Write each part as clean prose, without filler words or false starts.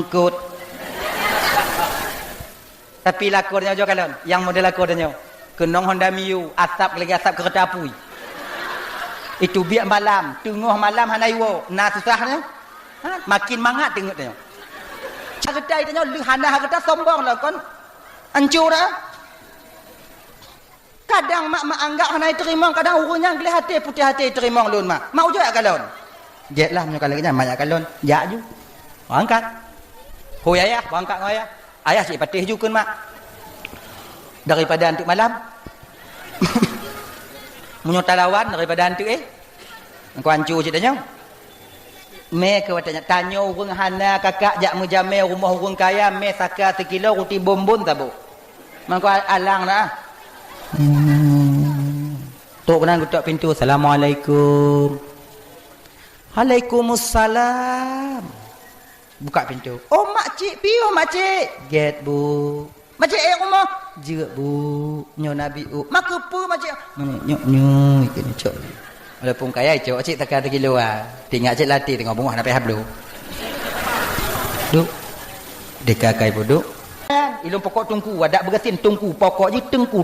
mengkut. Tapi lakornya juga kalon, yang model lakornya kenong Honda Mio, asap lagi asap kereta api. Itu biak malam, tengah malam hanaiwo, nah susahnya. Makin mangat tengoknya. Cerita itanya lu hana harta sombong lah kon. Hancur dah. Kadang mak anggap hanai terima, kadang urungnya gelih hati putih hati terima lun mak. Mau juga kalon. Jetlah punya kalon nya mak kalon. Ja ju. Angkat. Hoi ayah, angkat ayah. Ayah cik patih ju kun mak. Daripada antuk malam. Munyo talawan daripada antuk Engkau hancur ceritanya. Me ke watanya tanya urang hana kakak jak mujamil rumah urang kaya me saka sekilo roti bombon tabu. Mangko alang dah. Tok kenan ketuk pintu. Assalamualaikum. Waalaikumsalam. Buka pintu. Oh makcik piyo makcik? Get bu. Makcik rumah? Jeuk bu. Nyo nabi mak kepu makcik. Nyo ikut cok. Walaupun kaya cok cik takkan terkilo tinggal cik latih tengok bungah nak hablu. Duk. Dekakai boduk. Ilung pokok tungku ada bergesin tungku pokok je tengku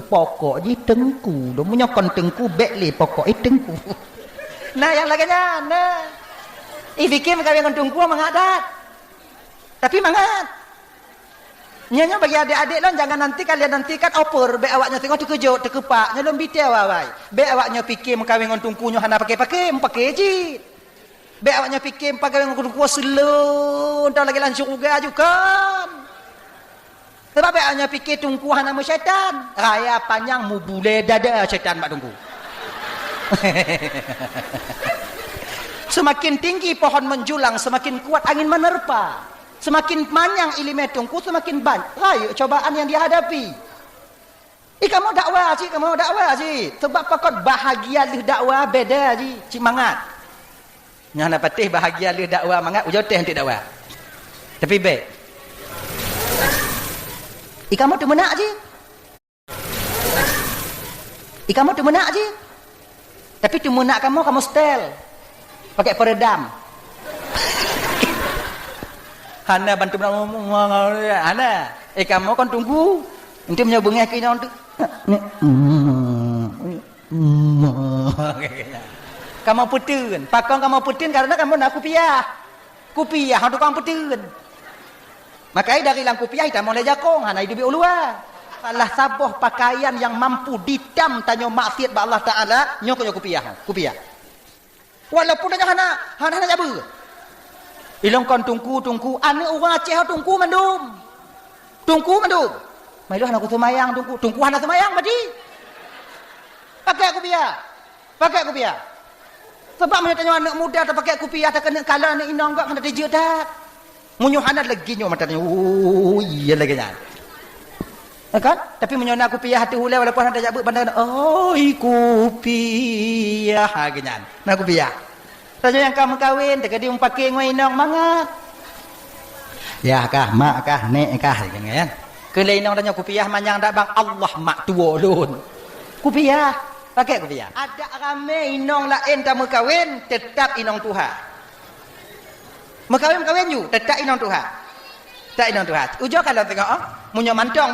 pokok je tengku. Dah menyokon tengku bekle pokok tengku. Nah yang laganya nah. Fikir kawin dengan tungku mengadat. Tapi mangat. Nyanya bagi adik-adik lah jangan nanti kalian nantikan opor be awaknya tengok terkejut terkepak nyelom bitel awai be awaknya fikir mengkawin dengan tungkunya hana pakai je be awaknya fikir pakai dengan tungku selun entah lagi langsung juga sebab be awaknya fikir tungku hana mu syaitan raya panjang mu bule dada syaitan mak tungku. Semakin tinggi pohon menjulang semakin kuat angin menerpa. Semakin panjang ilmu tungku semakin banyak rayu cobaan yang dihadapi. Kamu dakwah cik. Sebab pakot bahagia leh dakwah beda cik mangat. Yang nak patih bahagia leh dakwah mangat ujau teh untuk dakwah. Tapi baik. Kamu tu menak cik. Kamu tu menak cik. Tapi tu menak kamu style. Pakai peredam. Hana bantu Hana kamu kan tunggu nanti menyabungnya ke ini untuk kamu putin pakong kamu putin karena kamu nak kupiah untuk kamu putin makanya dari lang kupiah kita mulai jakong Hana hidup ulua salah saboh pakaian yang mampu didam tanya maksiat ba Allah Ta'ala nyok kupiah walaupun Hana jabu ilong kon tungku ane orang Aceh tungku mandum mailah aku semayang tungku hana semayang mati pakai kupiah sebab mana tanya anak muda tak pakai kupiah tak kena kala anak inang gak kena dijek tak munyo hana lagi nyo matanya iya lagi nya kan tapi munyo nak kupiah hati hulai walaupun ada jabut bandar kupiah hagenyan nak kupiah tanya yang kamu kawin tak dia pakai ngoinong mangat ya kah mak kah nek kah kan kelai inong tanya kupiah manjang dak bang Allah mak tua lun kupiah pakai kupiah ada ramai inong lain kamu kawin tetap inong Tuhan kawin ju tetap inong Tuhan ujo kalau tengok munyo mantong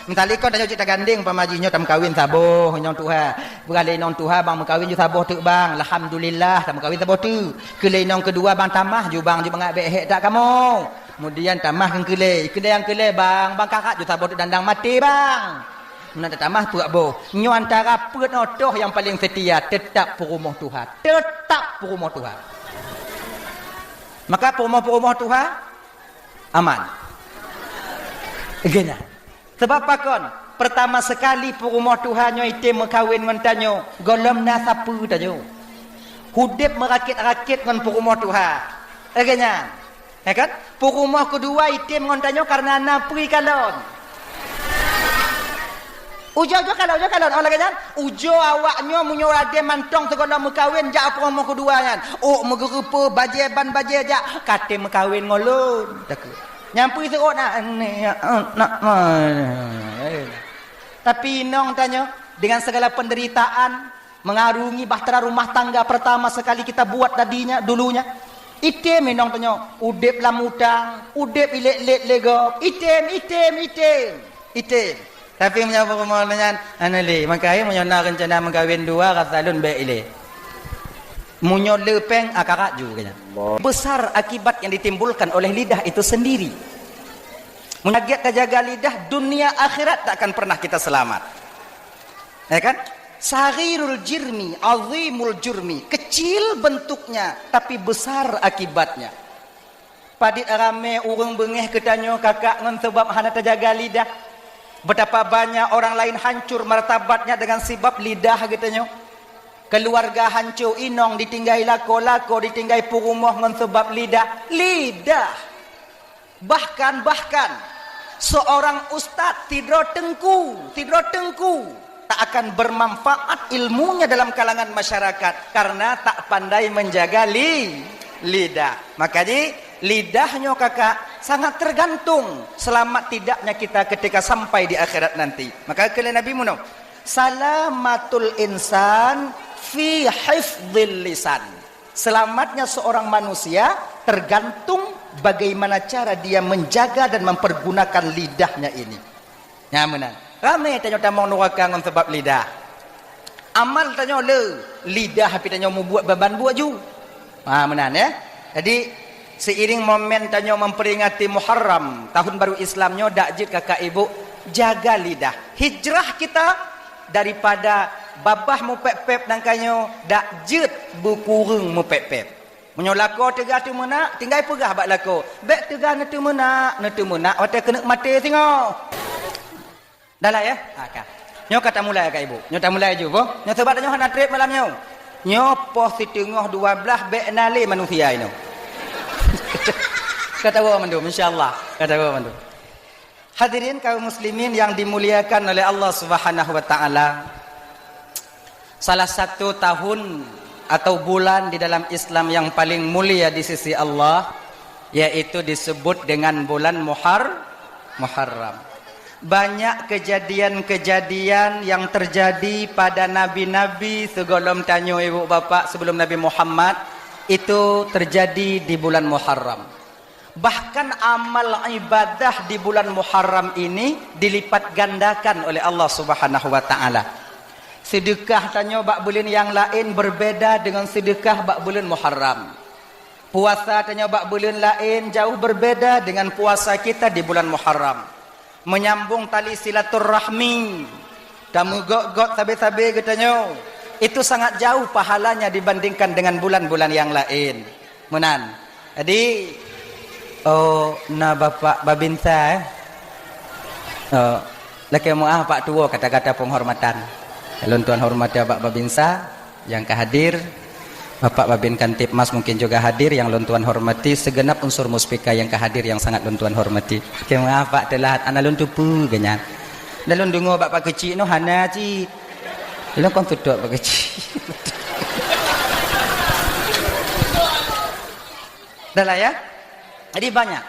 mentali kau tanya cita ganding pamajinya tam kawin saboh inong Tuhan beralih inong Tuhan bang kawin ju saboh tu bang alhamdulillah tam kawin saboh tu kelai inong kedua bang tamah ju bang ngak hek tak kamu kemudian tamah kan kelai yang kelai bang kakak ju saboh tu dandang mati bang nak tamah tu aboh nyo antara peut otoh yang paling setia tetap perumah Tuhan maka perumah Tuhan aman. Gena. Sebab pakon pertama sekali perumah Tuhan nyo itim mekawin ngan tanyo golom nasapu tanyo. Hudip merakit-rakit ngan perumah Tuhan. Gena. Kan? Perumah kedua itim ngan tanyo karena napri kalon. Ujo kalon Allah kan ujo awaknyo munyo rade mantong segala mekawin jak perumah kedua kan megerupa bajeban jak kate mekawin ngolon takut nyampi serot nak tapi inong tanya dengan segala penderitaan mengarungi bahtera rumah tangga pertama sekali kita buat dulunya Item minong tanyo, udip lamutang, udip ilet-let legok, item. Tapi menyapa pemahaman anali, makanya menyona rencana mengkawin dua kasalun baik ile. Munyo lepeng akarat juga. Besar akibat yang ditimbulkan oleh lidah itu sendiri. Menjaga jaga lidah, dunia akhirat tak akan pernah kita selamat. Ya kan? Saghirul jirmi, azimul jurmi. Kecil bentuknya, tapi besar akibatnya. Padit rame urang bengeh ketanyo kakak ngan sebab hana terjaga lidah. Betapa banyak orang lain hancur martabatnya dengan sebab lidah ketanyo. Keluarga hancur inong ditinggai lako ditinggai purumah ngan sebab lidah. Bahkan seorang ustaz tidur tengku tak akan bermanfaat ilmunya dalam kalangan masyarakat karena tak pandai menjaga lidah. Makanya lidahnya kakak sangat tergantung selamat tidaknya kita ketika sampai di akhirat nanti. Maka kalian Nabi muno salamatul insan fi hifdzil lisan. Selamatnya seorang manusia tergantung bagaimana cara dia menjaga dan mempergunakan lidahnya ini. Nyamenan. Ramai tanya tamang neraka dengan sebab lidah. Amal tanya lidah tapi tanya mau buat beban buat ju. Menan ya. Jadi seiring momen tanya memperingati Muharram, tahun baru Islamnya dak jid kakak ibu jaga lidah. Hijrah kita daripada babah mu pep-pep nangkanyo dak jid bukurung mu pep-pep. Menyolako tegah tu menak, tinggal pegah bak lako. Bek tegah netu menak, otak kena mati tengok. Dah lah ya? Akak. Nyo kata mulai kak ibu. Nyo tak mulai je boh. Nyo sebab nyo hana trip malam nyo. Nyo poh setengah 12 bek nali manusia ini. Kata wa mandu insyaallah. Kata wa mandu. Hadirin kaum muslimin yang dimuliakan oleh Allah Subhanahu wa taala. Salah satu tahun atau bulan di dalam Islam yang paling mulia di sisi Allah yaitu disebut dengan bulan Muharram. Banyak kejadian-kejadian yang terjadi pada nabi-nabi sebelum tanyo ibu bapak sebelum Nabi Muhammad itu terjadi di bulan Muharram. Bahkan amal ibadah di bulan Muharram ini dilipat gandakan oleh Allah Subhanahu wa taala. Sedekah tanyo bak bulan yang lain berbeda dengan sedekah bak bulan Muharram. Puasa tanyo bak bulan lain jauh berbeda dengan puasa kita di bulan Muharram. Menyambung tali silaturrahmi tamu got sabe-sabe katanya itu sangat jauh pahalanya dibandingkan dengan bulan-bulan yang lain. Menan. Jadi na bapak babinsa laki muah pak tua kata-kata penghormatan. Kalau tuan hormati bapak babinsa yang kehadir, Bapak Babin Kantipmas mungkin juga hadir yang lontuan hormati, segenap unsur muspika yang kehadir yang sangat lontuan hormati. Kema Pak telah ana lontu pu ganyan. Dalam dungo bapak kecil no hana ci. Dalam kon tuduk bapak kecil. Dah ya. Jadi banyak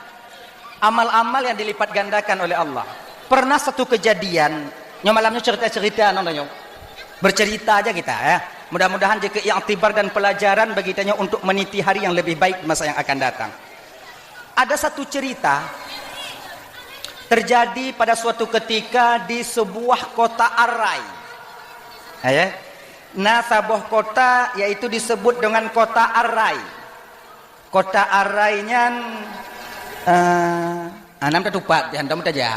amal-amal yang dilipat gandakan oleh Allah. Pernah satu kejadian, nyo malamnya cerita-cerita nontonyo. Bercerita aja kita ya. Mudah-mudahan jika i'tibar dan pelajaran bagi tanya untuk meniti hari yang lebih baik masa yang akan datang. Ada satu cerita terjadi pada suatu ketika di sebuah kota Arai. Ya. Nah, sebuah kota yaitu disebut dengan kota Arai. Kota Arainya anam ketupat yang tamu saja.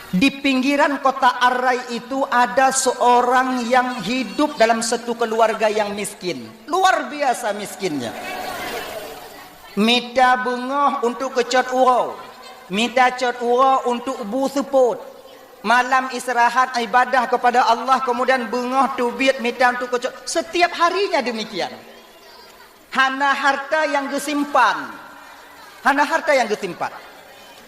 Di pinggiran kota Arai itu ada seorang yang hidup dalam satu keluarga yang miskin. Luar biasa miskinnya. Minta bunga untuk kecot urau. Minta cot urau untuk bu seput. Malam istirahat ibadah kepada Allah. Kemudian bunga tubit minta untuk kecot. Setiap harinya demikian. Hana harta yang gesimpan. Hana harta yang gesimpan.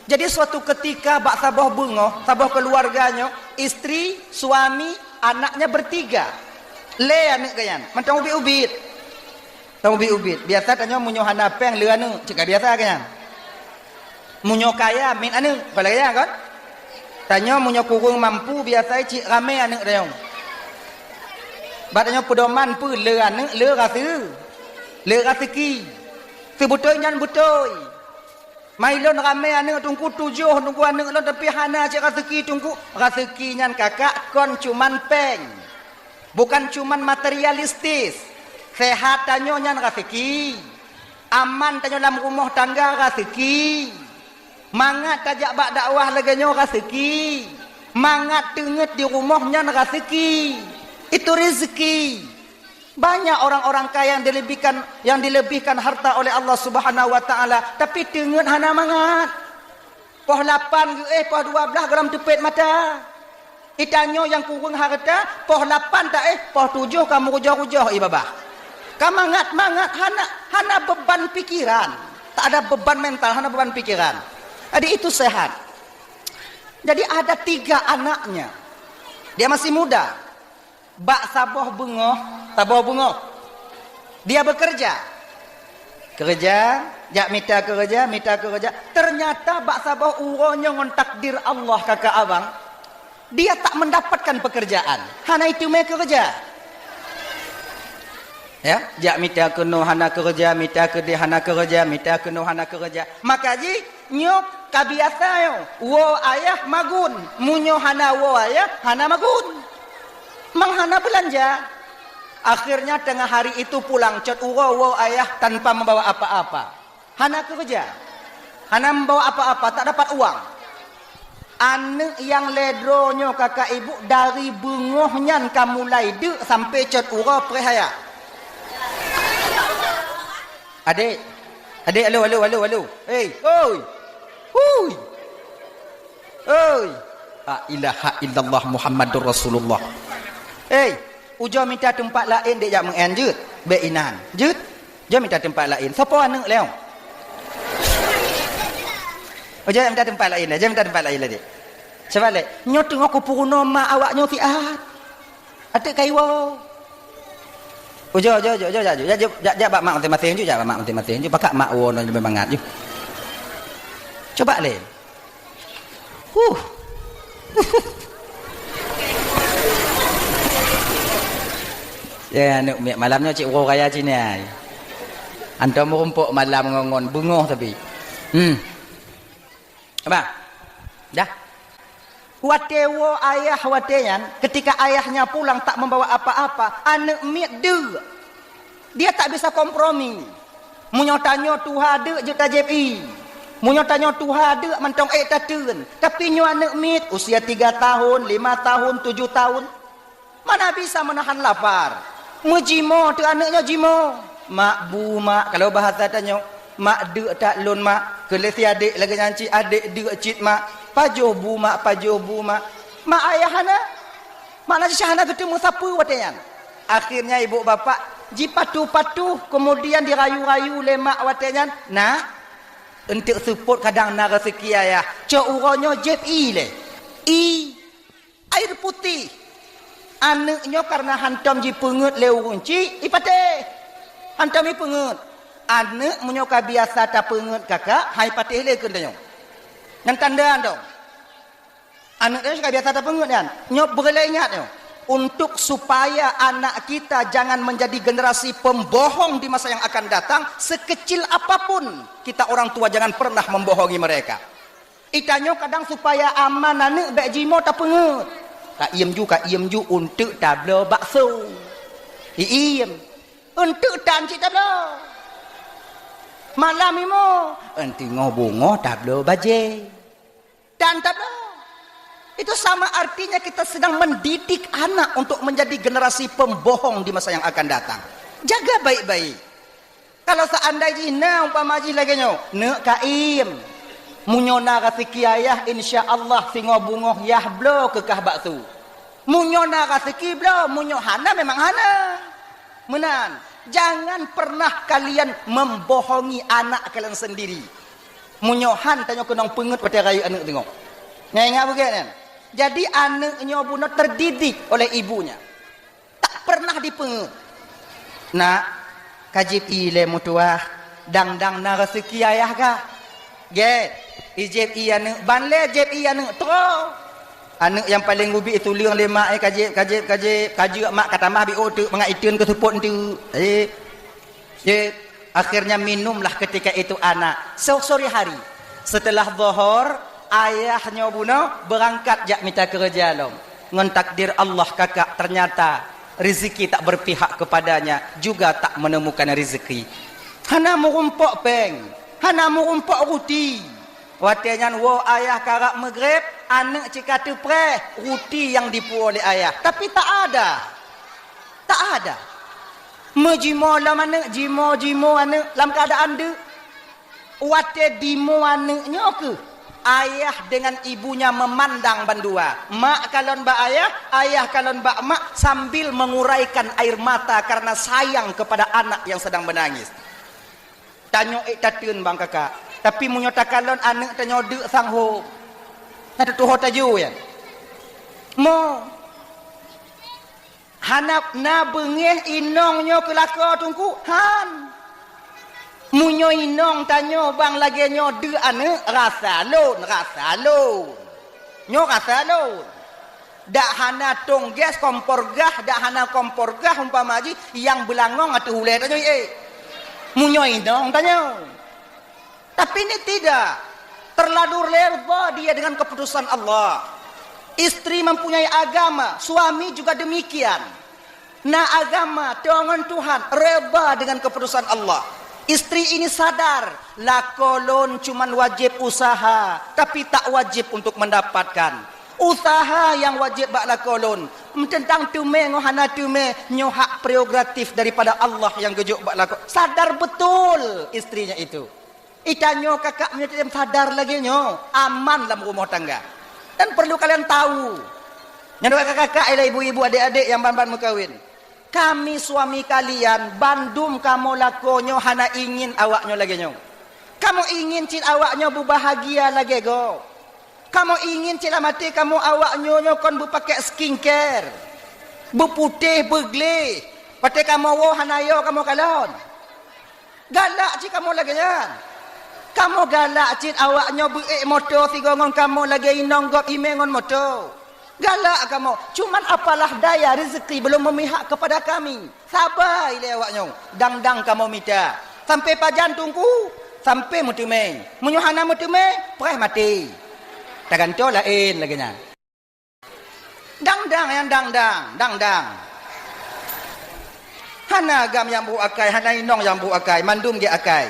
Jadi suatu ketika bak sabah bungo, sabah keluarganya, istri, suami, anaknya bertiga. Le anak kayan, mentang ubit-ubit. Tang ubit-ubit. Biasa tanya munyo hanapeng le anu, cika biasa kayan. Munyo kaya min anu, kalau kaya kan? Tanya munyo kurung mampu biasa cik rame anak dayong. Batanya pedoman pu le anu, le rasu. le rezeki sebutoi nyan butoi mai lon ramai anak tunggu 7 tunggu anak lon tapi hana cik rezeki tunggu rezeki nyan kakak kon cuman peng bukan cuman materialistis sehat tanyo nyan rezeki aman tanyo dalam rumah tangga rezeki mangat tajak bak dakwah laganyo rezeki mangat tenget di rumahnya rezeki itu rezeki. Banyak orang-orang kaya yang dilebihkan harta oleh Allah Subhanahu wa taala tapi tenget hana mangat poh 8 poh 12 gram tepet mata itanyo yang kurang harta poh 8 tak poh 7 kamu rujah-rujah babah kamu mangat hana beban pikiran tak ada beban mental hana beban pikiran adik itu sehat. Jadi ada 3 anaknya dia masih muda bak saboh bungoh dia bekerja jak minta kerja ternyata bak saboh uronyo ngon takdir Allah kakak abang dia tak mendapatkan pekerjaan hana itu me kerja ya jak minta keno hana kerja maka ji nyok kabiasa yo wo ayah magun munyo hana wo ayah hana magun menghana belanja akhirnya tengah hari itu pulang cat uro ayah tanpa membawa apa-apa hana kerja hana membawa apa-apa tak dapat uang anak yang ledronyo kakak ibu dari bungohnya kamulai de sampai cat uro prehaya adik halo hey oi la ilaha illallah Muhammadur Rasulullah. Ujo minta tempat lain dia jak menganjut beinan. Jut. Jo minta tempat lain. Siapa anak leong? Ujo minta tempat lain dah. Minta tempat lain lagi. Sebab le, nyo tengok ku puruna mak awak nyo tiat. Atik kaiwo. Ujo jak bak mak masing-masing ju, jak mak masing-masing ju. Pakak mak wo no memang ngat ju. Coba le. Ya anu malamnya cik uro raya sini ai. Antum merumpuk malam ngongon bungoh tapi. Apa? Dah. Watewo ayah wateyan ketika ayahnya pulang tak membawa apa-apa, anak miat de. Dia tak bisa kompromi. Munyotanyo tuha de juta JPI. Munyotanyo tuha de mentong tatun. Tapi nyo anak miat usia 3 tahun, 5 tahun, 7 tahun. Mana bisa menahan lapar? Mujimo tu anaknya jimo. Mak bu mak kalau bahasa tanya mak de tak lun mak kelesi adik lagi nyanci adik de cit mak pajoh bu mak mak ayah hana mana syahana ketemu sapu wateyan akhirnya ibu bapak jipatu-patu kemudian dirayu-rayu oleh mak wateyan nah untuk support kadang na rezeki ayah ceuronyo jep le air putih anaknya karena hantam ji pengut leurunci ipate hantam i pengut anak menyoka biasa tak pengut kakak hai patih le kendanyo ngan tandaan dong anaknya suka biasa tak pengut kan nyok berle ingat yo untuk supaya anak kita jangan menjadi generasi pembohong di masa yang akan datang sekecil apapun kita orang tua jangan pernah membohongi mereka itanyo kadang supaya aman anak bek jimo tak pengut Kak iem ju untuk tablo bakso. Iem untuk tanci tablo. Malam imo enti ngobongo tablo baje. Dan tablo. Itu sama artinya kita sedang mendidik anak untuk menjadi generasi pembohong di masa yang akan datang. Jaga baik-baik. Kalau seandainya umpama ji lagi nyo, ne kaim. Munyona rezeki ayah insyaallah singo bungoh yah blo kekah bakso. Munyona rezeki blo, munyo hana memang hana. Menan, jangan pernah kalian membohongi anak kalian sendiri. Munyohan tanya kenang pengut pada rayu anak tengok. Ingat bukan kan? Jadi anaknya buno terdidik oleh ibunya. Tak pernah dipengut. Nak, kajib ile mutuah dang-dang na rezeki ayah kah? Get. Ijib iya ne banle jib iya ne tro anak yang paling ubi itu liang lemak kajib mak kata mah bi otu menga itun ke support tu Jep, akhirnya minumlah ketika itu anak. Sore hari setelah zuhur, ayahnya Buna berangkat jak minta kerja long. Ngon takdir Allah kakak ternyata rezeki tak berpihak kepadanya, juga tak menemukan rezeki. Hana merumpok peng, hana merumpok ruti. Watenya wo ayah karak maghrib, anak cikatu preh ruti yang dipu oleh ayah. Tapi tak ada. Tak ada. Mejimo lah mana, jimo anak dalam keadaan de. Wate dimo anaknya ke? Ayah dengan ibunya memandang bandua. Mak kalon ba ayah, ayah kalon ba mak, sambil menguraikan air mata karena sayang kepada anak yang sedang menangis. Tanyo tatun bang kakak. Tapi munyo takalon anak tanyo de sang ho. Nata tu ho taju ya. Mo hanap na bengeh inongnya kelaka tungku han. Munyo inong tanyo bang lagi nyo de ane rasa lon nyo rasa lon dak hana tongges kompor gah, dak hana kompor gah umpama ji yang belangong atu hule tanyo munyo inong tanyo. Tapi ini tidak terlalu lerba dia dengan keputusan Allah. Istri mempunyai agama, suami juga demikian. Nah agama dengan Tuhan reba dengan keputusan Allah. Istri ini sadar, lakolon cuman wajib usaha, tapi tak wajib untuk mendapatkan. Usaha yang wajib bak lakolon. Tentang tume ngohana tume nyo hak prerogatif daripada Allah yang gejuk bak lakon. Sadar betul istrinya itu. Itanyo kakak menyatakan sadar lagi nyo, aman dalam rumah tangga. Dan perlu kalian tahu, yang kakak-kakak, ibu-ibu, adik-adik yang ban-ban mengkawin. Kami suami kalian, bandum kamu lakonyo hana ingin awaknyo lagi nyo. Kamu ingin cil awaknyo berbahagia lagi go. Kamu ingin cil mati kamu awaknyo nyo kon berpakai skincare, berputih, berglih. Pati kamu wo hana yo kamu kalon. Galak cil kamu lagi nyan. Kamu galak cil awaknyo beik motor tiga ngon kamu lagi inonggop imengon motor. Galak kamu. Cuman apalah daya rezeki belum memihak kepada kami. Sabar ile awaknyo. Dang-dang kamu minta. Sampai pajan tungku. Sampai mutume. Menyuhana mutume. Preh mati. Taganto lain lagi nya. Dang-dang yang dang-dang. Dang-dang. Hana gam yang bu akai. Hana inong yang bu akai. Mandum ge akai.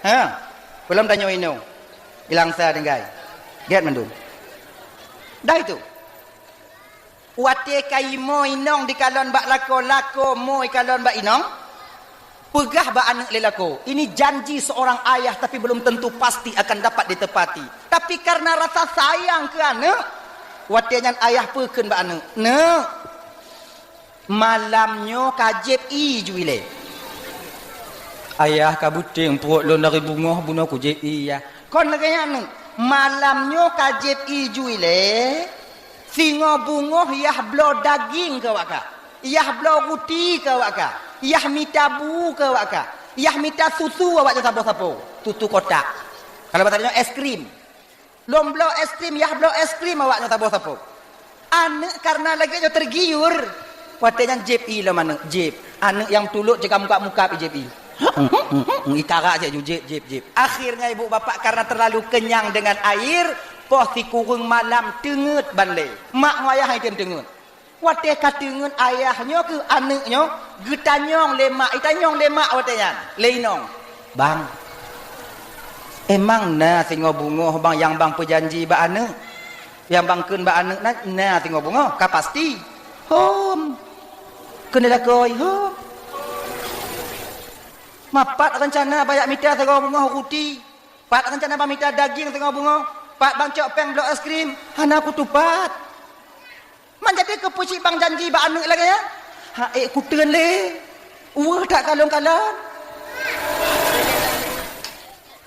Ha? Belum tanyo inong. Ilang sa denggai. Get mandum. Dah itu. Wate kai mo inong di kalon bak lako mo kalon bak inong pegah bak anak lelako. Ini janji seorang ayah tapi belum tentu pasti akan dapat ditepati. Tapi karena rasa sayang ke anak, wate nyan ayah peken bak anak ne malamnyo kajib i juile ayah kabuting perut lon dari bunga ku jib i ya kon lagi anak malamnyo kajib i juile singo bungoh yah blo daging ke waka, yah blo ruti ke waka, yah mita bu ke waka, yah mita susu awak sapo-sapo, susu kotak. Kalau batanya es krim, lom blo es krim, yah blo es krim awak sapo-sapo. Anak karena lagi jo tergiur, watenya jep i lo mana jep. Anak yang tuluk jika muka-muka jep i. Itara aja jep. Akhirnya ibu bapak karena terlalu kenyang dengan air. Poh si kurung malam tengut banle. Mak ayah hai tem tengut. Wate katengut ayahnya ke anaknya getanyong lemak, itanyong lemak watenya. Leinong. Bang. Emang na singo bungo bang yang bang perjanji ba anak. Yang bang keun ba anak na singo bungo ka pasti. Hom. Kena lakoi hom. Mapat rencana banyak mita singo bungo ruti. Pat rencana ba mita daging singo bungo. Pak bang cok peng blok es krim, hana aku tupat. Menjadi kepuci bang janji bang anak lagi ya. Ha ku teun le. Tak kalong-kalong.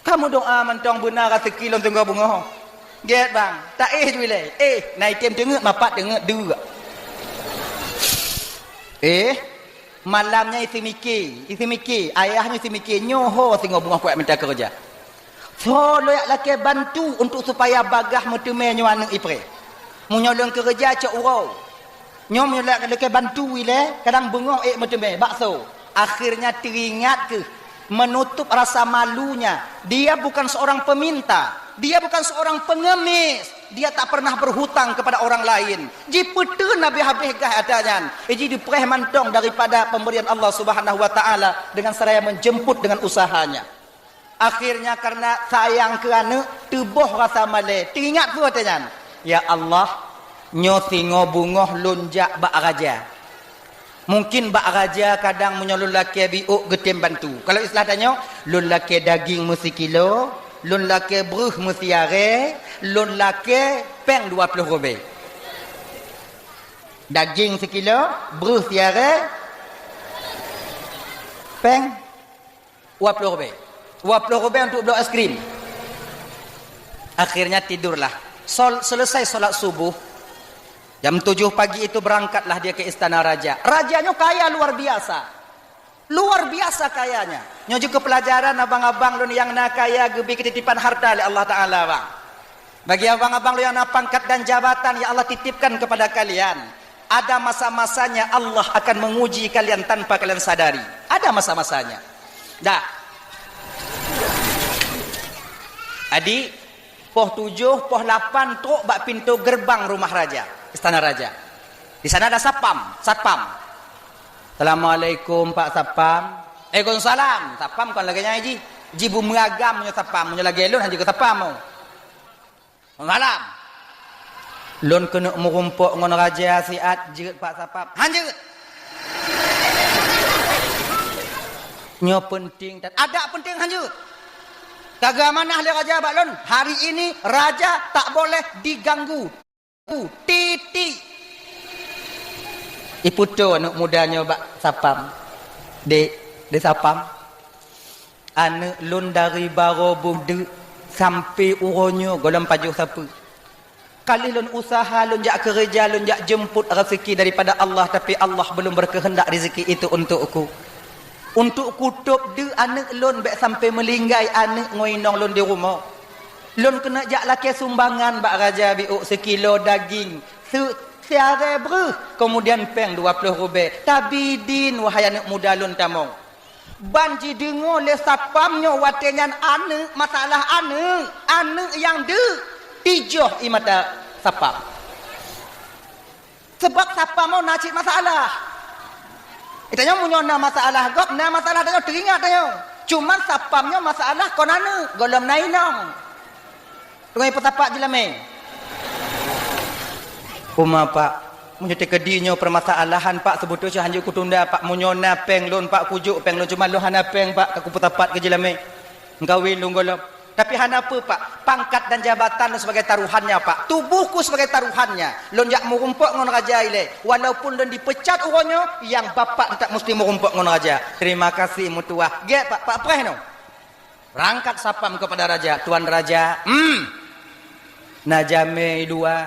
Kamu doa mentong benar rezeki long tengah bunga. Get bang, tak juile. Naik tem tengut mapat tengut dua. Malamnya isi mikir, ayahnya isi mikir nyoho tengah bunga kuat minta kerja. So loyak laki bantu untuk supaya bagah mutume nyo anak ipre. Munyo leng kerja cak urau. Nyo loyak laki bantu ile kadang bengok mutume bakso. Akhirnya teringat ke menutup rasa malunya. Dia bukan seorang peminta, dia bukan seorang pengemis, dia tak pernah berhutang kepada orang lain. Jipete Nabi habis gah adanya. Jadi dipereh mantong daripada pemberian Allah Subhanahu wa taala dengan seraya menjemput dengan usahanya. Akhirnya karena sayang ke anak, tubuh rasa malai. Teringat tu katanya, ya Allah, nyo tingo bungoh lunjak bak raja. Mungkin bak raja kadang menyolul laki biuk getem bantu. Kalau istilah tanya, lun laki daging mesti kilo, lun laki beruh mesti are, lun laki peng 20 rubi. Daging sekilo, beruh tiare, peng 20 rubi. 20 rubi untuk beli es krim. Akhirnya tidurlah. Selesai solat subuh, jam 7 pagi itu berangkatlah dia ke istana raja. Rajanya kaya luar biasa. Luar biasa kayanya. Nyo juga pelajaran abang-abang lu yang nak kaya gebi ketitipan harta oleh Allah Ta'ala bang. Bagi abang-abang lu yang nak pangkat dan jabatan ya Allah titipkan kepada kalian. Ada masa-masanya Allah akan menguji kalian tanpa kalian sadari. Ada masa-masanya. Dah. Adik, poh 7, poh 8 truk bak pintu gerbang rumah raja. Istana raja. Di sana ada satpam. Assalamualaikum Pak Satpam. Waalaikumsalam. Satpam kan lagi nyaji. Jibu mengagam punya satpam, punya lagi lun hanya ke satpam. Malam. Lun kena merumpuk ngon raja siat jeut Pak Satpam. Hanjeut. Nyo penting dan ada penting hanjeut. Kagak manah le raja bak lun. Hari ini raja tak boleh diganggu. Titi iputo anak mudanya bak sapam de sapam anak lun dari baro bugde sampai uronyo golong pajuh siapa kali lun usaha lun jak kerja lun jak jemput rezeki daripada Allah tapi Allah belum berkehendak rezeki itu untukku untuk kutup de anak lun bek sampai melinggai anak ngoinong lun di rumah. Lun kena jak laki sumbangan bak raja biuk sekilo daging. Siare beruh. Kemudian peng 20 rubi. Tabidin wahai anak muda lun tamong. Banji dengar le sapamnya watenyan anak masalah anak. Anak yang de tijoh imata sapam. Sebab sapam mau nacik masalah. Itanya munyona masalah gok na masalah tanya teringat tanya. Cuma sapamnya masalah konana golom nainong. Tungai petapak jelame. Uma Pak, menyete kedinyo permasalahan Pak sebetulnya hanya kutunda Pak munyona peng lon Pak kujuk peng lon cuma lo hana peng Pak aku petapat ke jelame. Ngawin lung golop. Tapi hana apa Pak? Pangkat dan jabatan sebagai taruhannya Pak. Tubuhku sebagai taruhannya. Lon jak merumpuk ngon raja ile. Walaupun lon dipecat uronyo, yang bapak tetap mesti merumpuk ngon raja. Terima kasih mutuah. Get Pak, Pak preh no. Rangkat sapam kepada raja, tuan raja. Najame dua.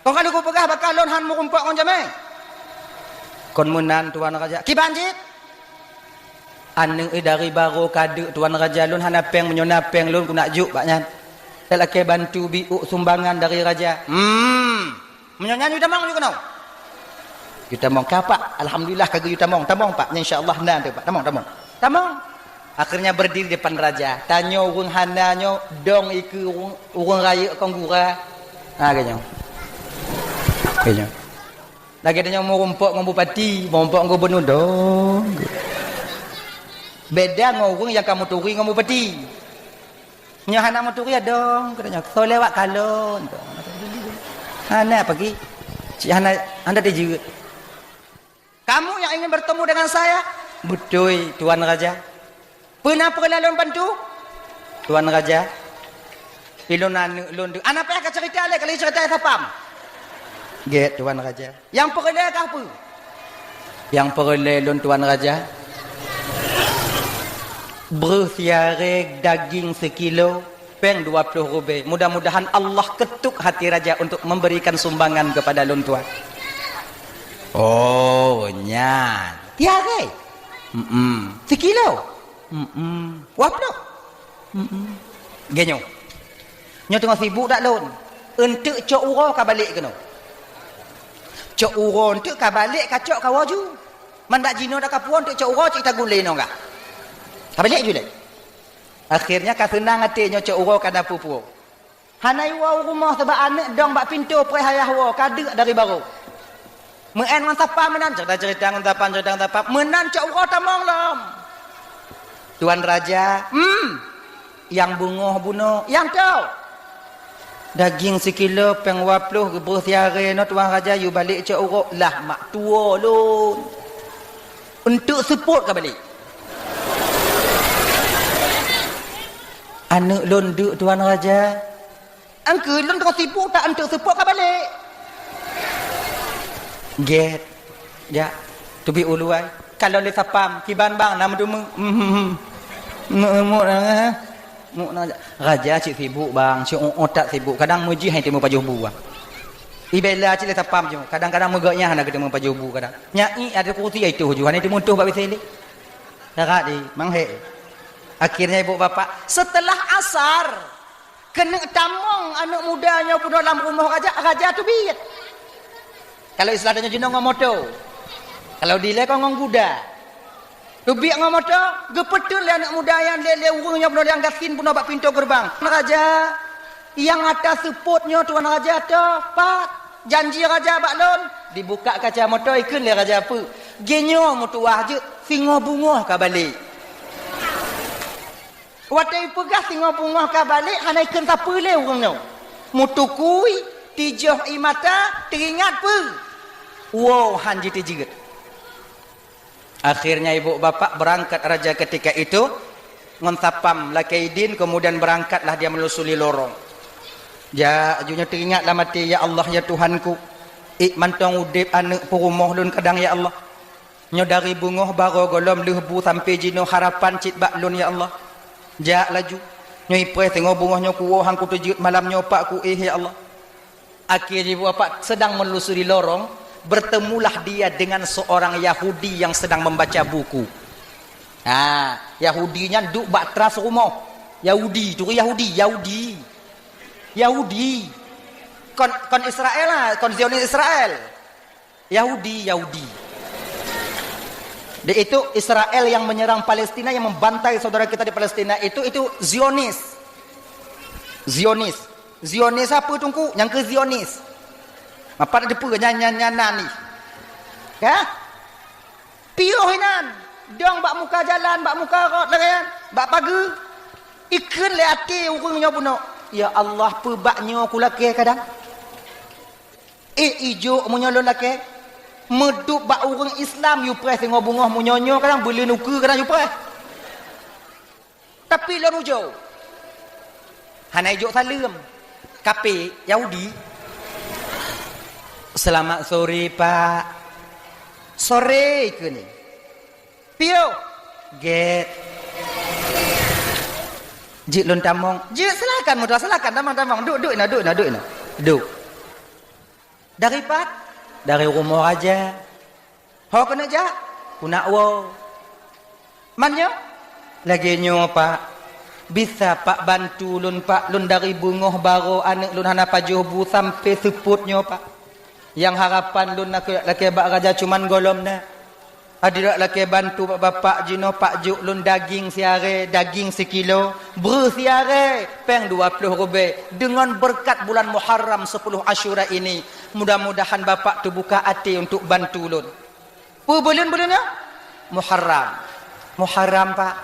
Kau kan aku pegah bakal lon han merumpuk ngon jame. Kon munan tuan raja. Ki banjit. Aneng dari baro kade tuan raja lun hana peng menyona peng lun ku nak juk baknya. Lelaki bantu biuk sumbangan dari raja. Menyonya ni tamang juga no. Kita mong kapak. Alhamdulillah kagak kita mong. Tamong Pak. Insyaallah nan tu Pak. Tamong. Akhirnya berdiri depan raja. Tanya urang hananyo dong iku urang raya konggura. Ganya. Lagi tanya mau rompok ngomong bupati, mau rompok ngomong gubernur dong. Beda ngomong yang kamu turi ngomong bupati. Nya hana mau turi dong, katanya. So lewat kalon. Hana pergi. Cik hana anda juga. Kamu yang ingin bertemu dengan saya? Betul, tuan raja. Pernah perlaluan bantu? Tuan raja. Ilun anak apa cerita le kalau cerita sapam? Get tuan raja. Yang perle ke apa? Yang perle lun tuan raja. Bersiarek daging sekilo, peng 20 rubi. Mudah-mudahan Allah ketuk hati raja untuk memberikan sumbangan kepada lun tuan. Oh, nyan. Tiare. Sekilo. Waplo. Genyo. Nyo tengah sibuk tak lon. Entuk cok uro ka balik keno. Cok uro entuk ka balik ka cok ka waju. Mandak jino dak kapuan tok cok uro cik tagule no enggak. Kabalik jule. Akhirnya ka senang hatinya cok uro kada pupu. Hanai wa rumah sebab anak dong bak pintu pre hayah wa kadek dari baru. Mean ngan tapa menan cerita ngan tapa menan cok uro tamong lom. Tuan raja, yang bungoh bunuh, yang tahu. Daging sekilo peng 20 gebuh tiare no tuan raja you balik cok uro lah mak tua lun. Untuk support ka balik. Anak lun duk tuan raja. Angke lun kau sibuk tak untuk support ka balik. Get. Ya. Tu bi uluai. Kalau le sapam kiban bang nama tu raja cik sibuk bang, cik otak sibuk. Kadang muji hai temu pajuh buah. Ibela cik le sapam je. Kadang-kadang megaknya nak ketemu pajuh buah kadang. Nyai ada kuti itu ju. Hani temu tuh bab sini. Darat di manghe. Akhirnya ibu bapa setelah asar kena tamong anak mudanya pun dalam rumah raja tu biat. Kalau istilahnya jenong ngomoto. Kalau dile kau ngong kuda. Lebih ngomoto, gepetul anak muda yang lele urungnya pun yang gasin pun bak pintu gerbang. Raja yang atas suputnya tuan raja tu, pak janji raja bak lon dibuka kaca motor ikun le raja apa. Genyo mutuah je singo bunga ka balik. Watai pegah singo bunga ka balik hanai ken siapa le urungnya. Mutukui tijoh imata teringat pe. Wow hanji tijigat. Akhirnya ibu bapak berangkat raja ketika itu ngontapam lakaidin kemudian berangkatlah dia melusuri lorong. Ya ajunya teringatlah mati ya Allah ya Tuhanku. Mantong udip anak perumah lun kadang ya Allah. Nyo dari bungoh baro golom lehbu sampai jino harapan cit bak lun ya Allah. Ja laju. Nyo ipre tengok bungohnya ku hang ku tujut malam nyopak ku ya Allah. Akhirnya ibu bapak sedang melusuri lorong. Bertemulah dia dengan seorang Yahudi yang sedang membaca buku. Yahudinya duk bak teras rumah. Yahudi, tu Yahudi. Kon Israel lah, kon Zionis Israel. Yahudi. Dia itu Israel yang menyerang Palestina, yang membantai saudara kita di Palestina itu Zionis. Zionis apa tungku? Yang ke Zionis. Apa ada depa nyanyi-nyanyi ni. Ya? Piuh hinan. Dong bak muka jalan, bak muka rot lah bak pagi. Ikan le ati urungnya puno. Ya Allah pebaknya aku laki kadang. Ijo menyolong laki. Medup bak urung Islam you press tengok bunga munyonyo kadang boleh nuka kadang you press. Tapi lalu jauh. Hanai jauh salam. Kape Yahudi. Selamat sore Pak. Sore ke ni. Pio. Get. Jik lun tamong. Jik silakan mudah silakan tamong. Duk na. Duk. Dari rumah aja. Ho kena ja. Kuna wo. Manyo? Lagi nyo Pak. Bisa Pak bantu lun Pak lun dari bungoh baro anak lun hana pajuh bu sampai seputnya Pak. Yang harapan lun nak laki bak raja cuman golom na. Ada laki bantu bapak jino pak juk lun daging siare, daging sekilo, ber siare, peng 20 rupiah. Dengan berkat bulan Muharram 10 Asyura ini, mudah-mudahan bapak tu buka hati untuk bantu lun. Bulan-bulannya Muharram Pak.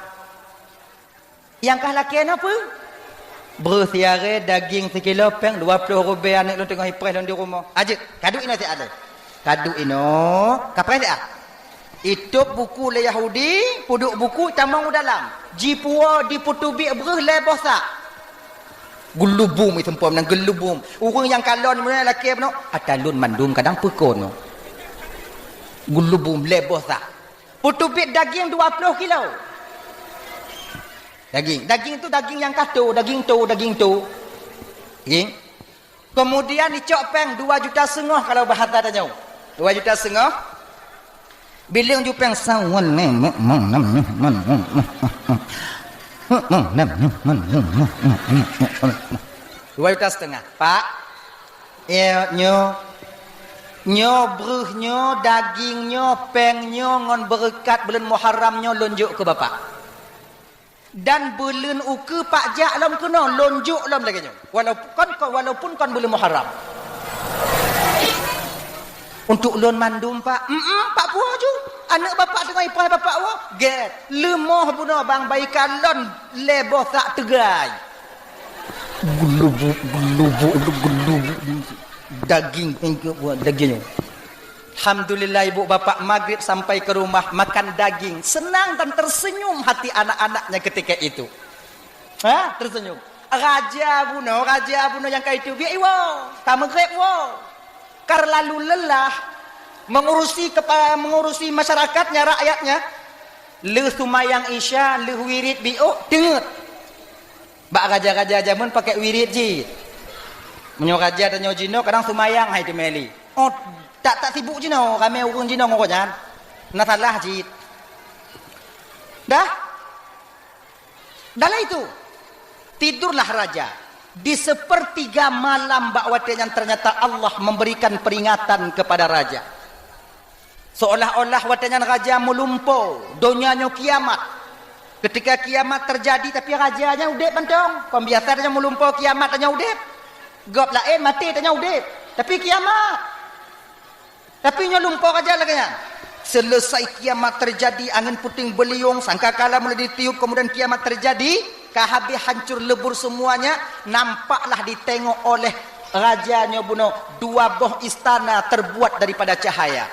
Yang kah laki apa? Bersiare daging sekilo peng 20 rupiah anak lu tengah ipres di rumah. Ajak, kadu ino si ada. Kadu ino, kapres dia. Itu buku le Yahudi, puduk buku tamang dalam. Jipua diputubi bereh le bosa. Gelubum itu pom nang gelubum. Urang yang kalon mun laki no, atalun mandum kadang pekon no. Gelubum le bosa. Putubi daging 20 kilo. Daging itu daging yang katu, daging tu. Daging. Kemudian dicok peng 2,5 juta kalau bahasa tanya. 2,5 juta. Bilang jupeng sawan ni. 2,5 juta. Pak. Nyo. Nyo beruhnyo, dagingnya, pengnya, ngon berkat bulan Muharramnya lonjuk ke bapak. Dan bulan uke pak jak lam kena lonjuk lam lagi nyo. Walaupun kon bulan Muharram. Untuk lon mandum pak, pak puah ju. Anak bapak dengan ipar bapak wa, get. Lemah bunuh bang baikan lon leboh tak tegai. Gelubuk. Daging dagingnya. Alhamdulillah ibu bapak maghrib sampai ke rumah makan daging, senang dan tersenyum hati anak-anaknya ketika itu. Tersenyum. Raja buno yang kayak itu biar iwo, tak maghrib wo. Karena lalu lelah mengurusi masyarakatnya, rakyatnya. Le sumayang isya, le wirid bi'u dengar. Bak raja-raja zaman pakai wirid jid. Menyo raja dan nyo jino kadang sumayang hai tu meli. Oh, tak sibuk jino, kami urun jino ngokojan. Nak salah jid. Dah lah itu. Tidurlah raja. Di sepertiga malam bakwatnya ternyata Allah memberikan peringatan kepada raja. Seolah-olah watanya raja melumpuh, donyanya kiamat. Ketika kiamat terjadi tapi rajanya udip bentong. Pembiasanya melumpuh kiamat tanya udip. Gop lain mati tanya udip. Tapi kiamat. Tapi nya lumpur aja lagi nya. Selesai kiamat terjadi, angin puting beliung, sangkakala mulai ditiup, kemudian kiamat terjadi, habis hancur lebur semuanya, nampaklah ditengok oleh rajanya bunuh dua buah istana terbuat daripada cahaya.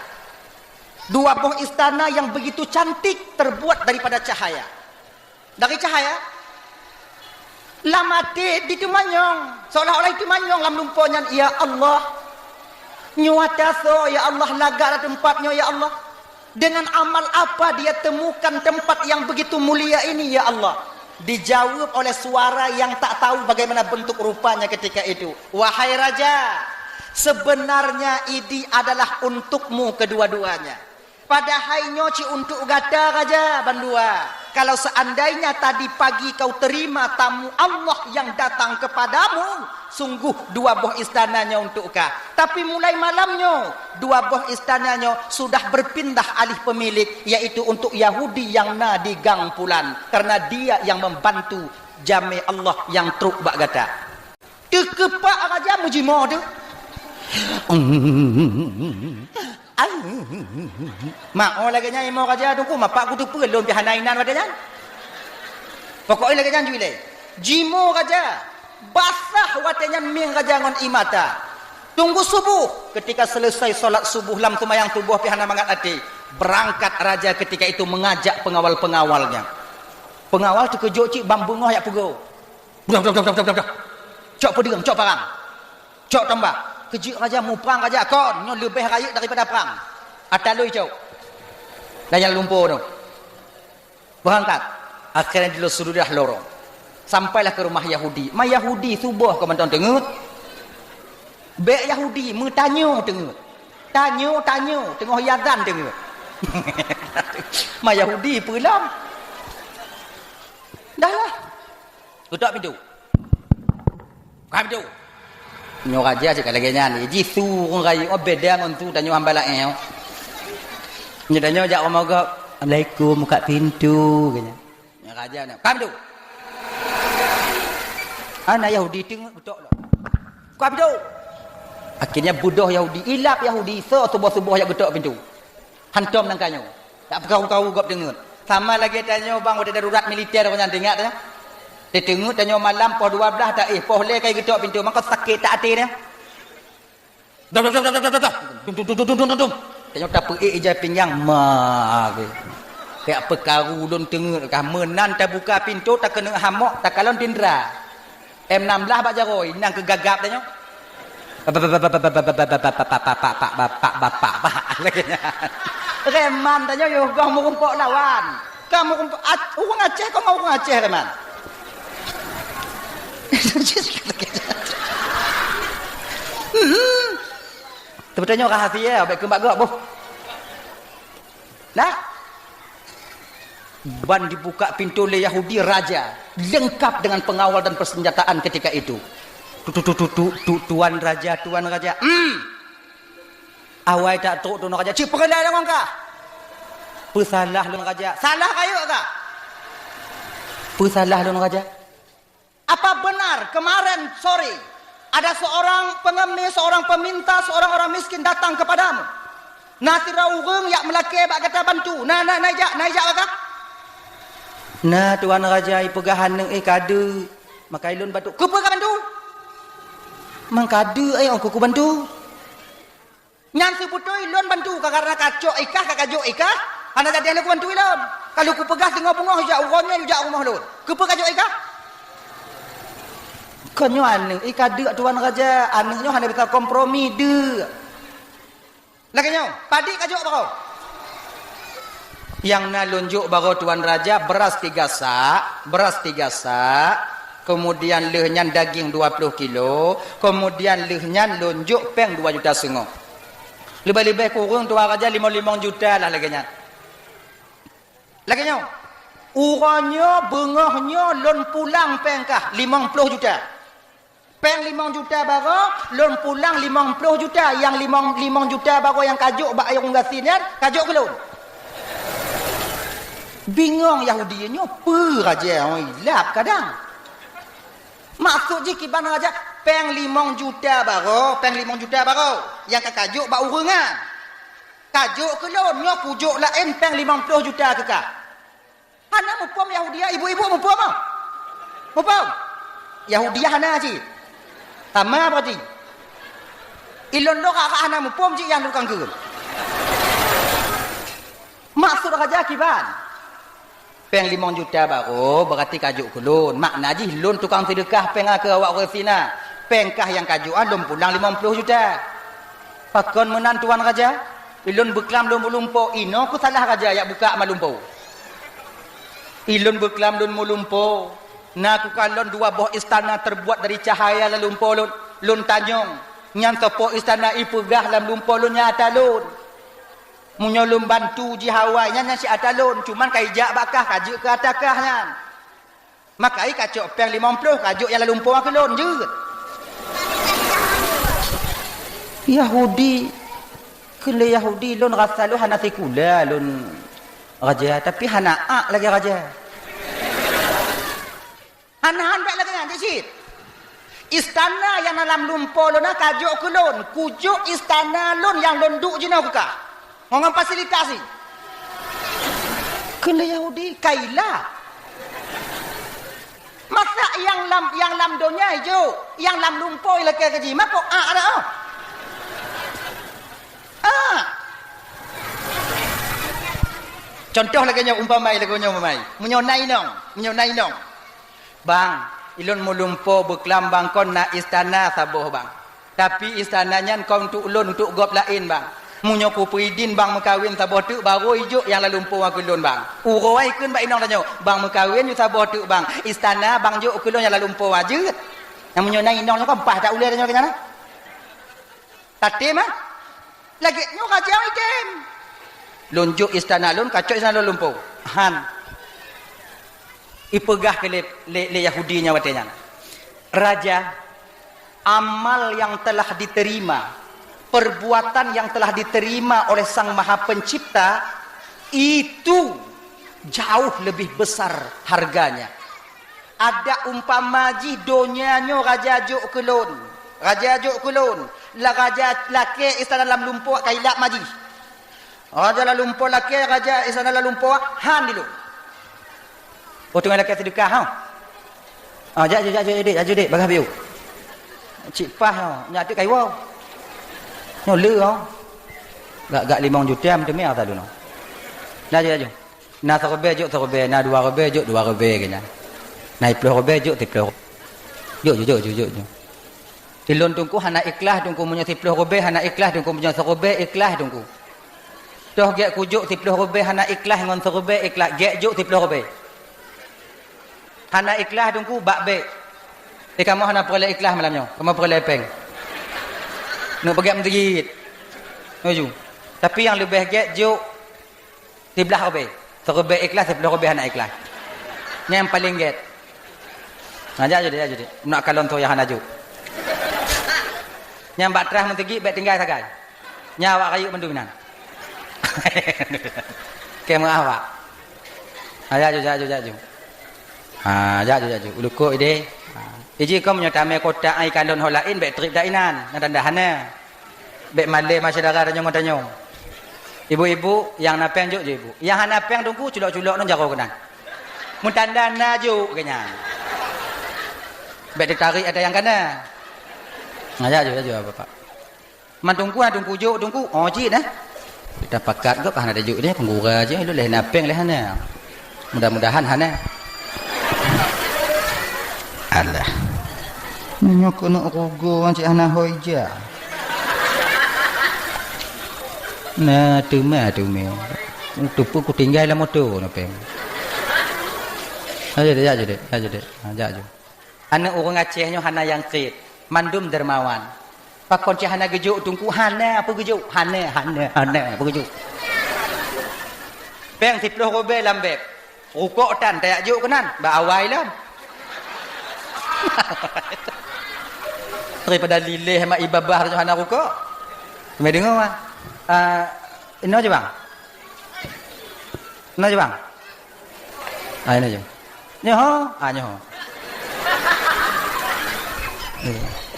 Dua buah istana yang begitu cantik terbuat daripada cahaya. Dari cahaya lamati di tumanyong, seolah-olah itu manyong lam lumpuhnya. Ya Allah, nyuataso ya Allah, lagalah tempatnya ya Allah. Dengan amal apa dia temukan tempat yang begitu mulia ini ya Allah? Dijawab oleh suara yang tak tahu bagaimana bentuk rupanya ketika itu. Wahai raja, sebenarnya ini adalah untukmu kedua-duanya. Padahal nyoci untuk gata raja bandua. Kalau seandainya tadi pagi kau terima tamu Allah yang datang kepadamu, sungguh dua buah istananya untuk kau. Tapi mulai malamnya, dua buah istananya sudah berpindah alih pemilik, yaitu untuk Yahudi yang na di gang pulan. Karena dia yang membantu jami Allah yang truk bak gata. Tekepak raja mujimo tu. Mak lagi nya mau raja tu ku mapak ku tu pelon pi hanainan wadanya. Pokoknya lagi nya juile. Jimo raja basah wadanya ming raja ngon imata. Tunggu subuh, ketika selesai solat subuh lam tumayang tubuh pi hana mangat ati. Berangkat raja ketika itu mengajak pengawal-pengawalnya. Pengawal tu kejok cik bambu ngoh yak pugo. Dah. Cok pedang, cok parang. Cok tambah. Kejik raja mau perang raja kon nyo lebih raya daripada perang. Atalui cau. Dan yang lumpur tu. Berangkat. Akhirnya dia sudah lorong. Sampailah ke rumah Yahudi. Ma Yahudi subuh kau menton tengut. Bek Yahudi mentanyo tengut. Tanyo tengah yazan tengut. Ma Yahudi pulang. Dah lah. Tutup pintu. Buka pintu. Nyo raja cakap lagi nyan ji su orang raya oh beda ngon tu tanyo hamba lae. Nyo tanyo jak omoga Assalamualaikum buka pintu katanya. Nyo raja nak buka pintu. Anak Yahudi tengok betok dah. Buka pintu. Akhirnya bodoh Yahudi, ilap Yahudi, subuh-subuh yak betok pintu. Hantom nang kanyo. Tak kau gop dengut. Sama lagi tanyo bang ada darurat militer kau nyan dengat dah. Dia tengok tanya malam poh 12 tak poh le kai getok pintu maka sakit tak hati dia. Dum. Tanya tak pe je pinggang ma ke. Kayak perkaru don tengok kah menan tak buka pintu tak kena hamok tak kalon tindra. M16 bak jaroi nang kegagap tanya. Bapak lagi. Reman tanya yo kau mau kumpul lawan. Kamu kumpul orang Aceh kau mau orang Aceh reman. Sebetulnya rahasia baik kembak gak boh. Nah, ban dibuka pintu oleh Yahudi raja, lengkap dengan pengawal dan persenjataan ketika itu. Tuan raja. Awai tak truk tu nak raja. Cik pernah dengan kah? Pesalah lu raja. Salah kayu kah? Pesalah lu raja. Apa benar kemarin sore ada seorang pengemis, seorang peminta, seorang orang miskin datang kepadamu? Nasi raurung yak melaki bak kata bantu. Naik kah? Nah tuan raja ipegahan neng kade. Maka ilun batu. Kupa ka bantu? Mangkade aku bantu. Nyan sebutoi ilun bantu karena kacok ikah kakajok ikah. Ana jadi aku bantu ilun. Kalau ku pegah tengah bunga jak urangnya jak rumah lun. Kupa kajok ikah? Kanyo aneng ikade tuan raja anengnya hanya bisa kompromi de. Laginya padi kajok baro. Yang nalunjuk baro tuan raja beras 3 sak, kemudian lehnya daging 20 kilo, kemudian lehnya lunjuk peng 2,5 juta. Lebih-lebih kurang tuan raja 5 juta lah laginya. Laginya urangnya bengahnya lon pulang peng kah 50 juta. Peng 5 juta baru, lon pulang 50 juta. Yang 5 juta baru yang kajuk bak air unggasinnya, kajuk ke lon. Bingung Yahudinya, apa raja hilap kadang. Maksud je kiban raja, peng 5 juta baru, yang kajuk bak urungan. Kajuk ke lon, nya pujuk lain peng 50 juta ke kah. Hana mupom Yahudia, ibu-ibu mupom ah. Mupom. Yahudia hana je. Tama berarti. Ilon lo kakak anak mupom je yang tukang ke. Maksud raja kiban. Peng 5 juta baru berarti kajuk kulun. Makna je lon tukang sedekah peng ke awak resina. Pengkah yang kajuan lon pulang 50 juta. Pakon menan tuan raja. Ilon beklam lon mulumpo. Ino ku salah raja yang buka malumpo. Ilon beklam lon mulumpo. Nak kalon 2 buah istana terbuat dari cahaya lalu lumpo lun tanyong. Nyan topo istana ipegah lam lumpo lun nyata lun. Munyo lun bantu ji hawai nyan si atalun cuman kai jak bakah kajuk ke atakahnya. Maka ai kacok peng 50 kajuk yang lalu lumpo ke lun je. Yahudi kele Yahudi lun rasa lu hana sekula lun raja tapi hana lagi raja. Hanahan baik lagi nanti sih. Istana yang dalam lumpo lona kajuk ke lon. Kujuk istana lon yang londuk je nak buka. Orang fasilitasi. Kena Yahudi kaila. Masa yang lam donya hijau, yang lam lumpo lagi kaji. Maka ada Contoh lagi nya umpamai lagu nya umpamai. Menyonai nong. Bang, ilun mulumpo beklam bangkon na istana saboh bang. Tapi istananya kau untuk ulun untuk gop lain bang. Munyo ku puidin bang mekawin saboh tu baru ijuk yang lalumpo aku ulun bang. Uroi kun bak inong tanyo. Bang mekawin yu saboh tu bang. Istana bang juk aku ulun yang lalumpo aja. Yang munyo na inong kan pah tak ulai tanyo kenyana. Tatim ah. Lagi nyo kacau item. Lunjuk istana lun kacau istana lalumpo. Han. Ipegah ke le Yahudinya watenya. Raja, amal yang telah diterima, perbuatan yang telah diterima oleh Sang Maha Pencipta itu jauh lebih besar harganya. Ada umpama ji donyanyo raja juk kulun. La raja laki istana dalam lumpur kailak maji. Raja la lumpur laki raja istana dalam lumpur han dulu. Oh tengah lelaki sedekah ha. Jap dik bagah biu. Cik pah ha, nyak tu kai wow. No le ha. Gak 5 juta am demi apa dulu. Laju. Na serbe juk serbe, na 2 rebe juk 2 rebe kena. Na 10 rebe juk 10. Juk. Tilon tungku hana ikhlas tungku punya 10 rebe hana ikhlas tungku punya serbe ikhlas tungku. Toh gek kujuk 10 rebe hana ikhlas ngon serbe ikhlas gek juk 10 rebe. Hana ikhlas dungku bak be. Kamu hana perle ikhlas malamnya. Kamu perle peng. Nak pergi masjid. Nuju. Tapi yang lebih get juk 11 rebe. Serbe ikhlas 10 rebe hana ikhlas. Yang paling get. Jap. Nak kalon tu yang hana juk. Yang bak terah mentegi bak tinggal sagai. Nyawa kayu menduminan. Kayak awak. Jaju. Jaju. Uluko ide. Iji kau menyotame kota ai kalon holain bek trip dainan nadandahana. Bek male masyarakat tanyong-tanyong. Ibu-ibu yang napeng juk je ibu. Yang napeng tunggu culok-culok non jaro kenan. Mun tandana juk kenya. Bek ditarik ada yang kana. Jaju bapak. Man tunggu juk tunggu. Oh cik dah. Kita pakat kau kan ada juk dia penggura je lu leh napeng leh hana. Mudah-mudahan hana. Allah. Nyo kena rugo cik hana hoija. Nah, tume. Tupu ku tinggal lah motor napeng. Aja deh. Anak orang Acehnya hana yang krit, mandum dermawan. Pakon cik hana gejuk tungku hana apa gejuk? Hana apa gejuk? Peng 10 robe lambek. Rukuk tan tayak juk kenan, ba awai lah. Daripada lilih mak ibabah tu hana rukuk. Mai dengar ah. Ini aja bang. Ini aja bang. Ini aja. Nyoho. Nyoho.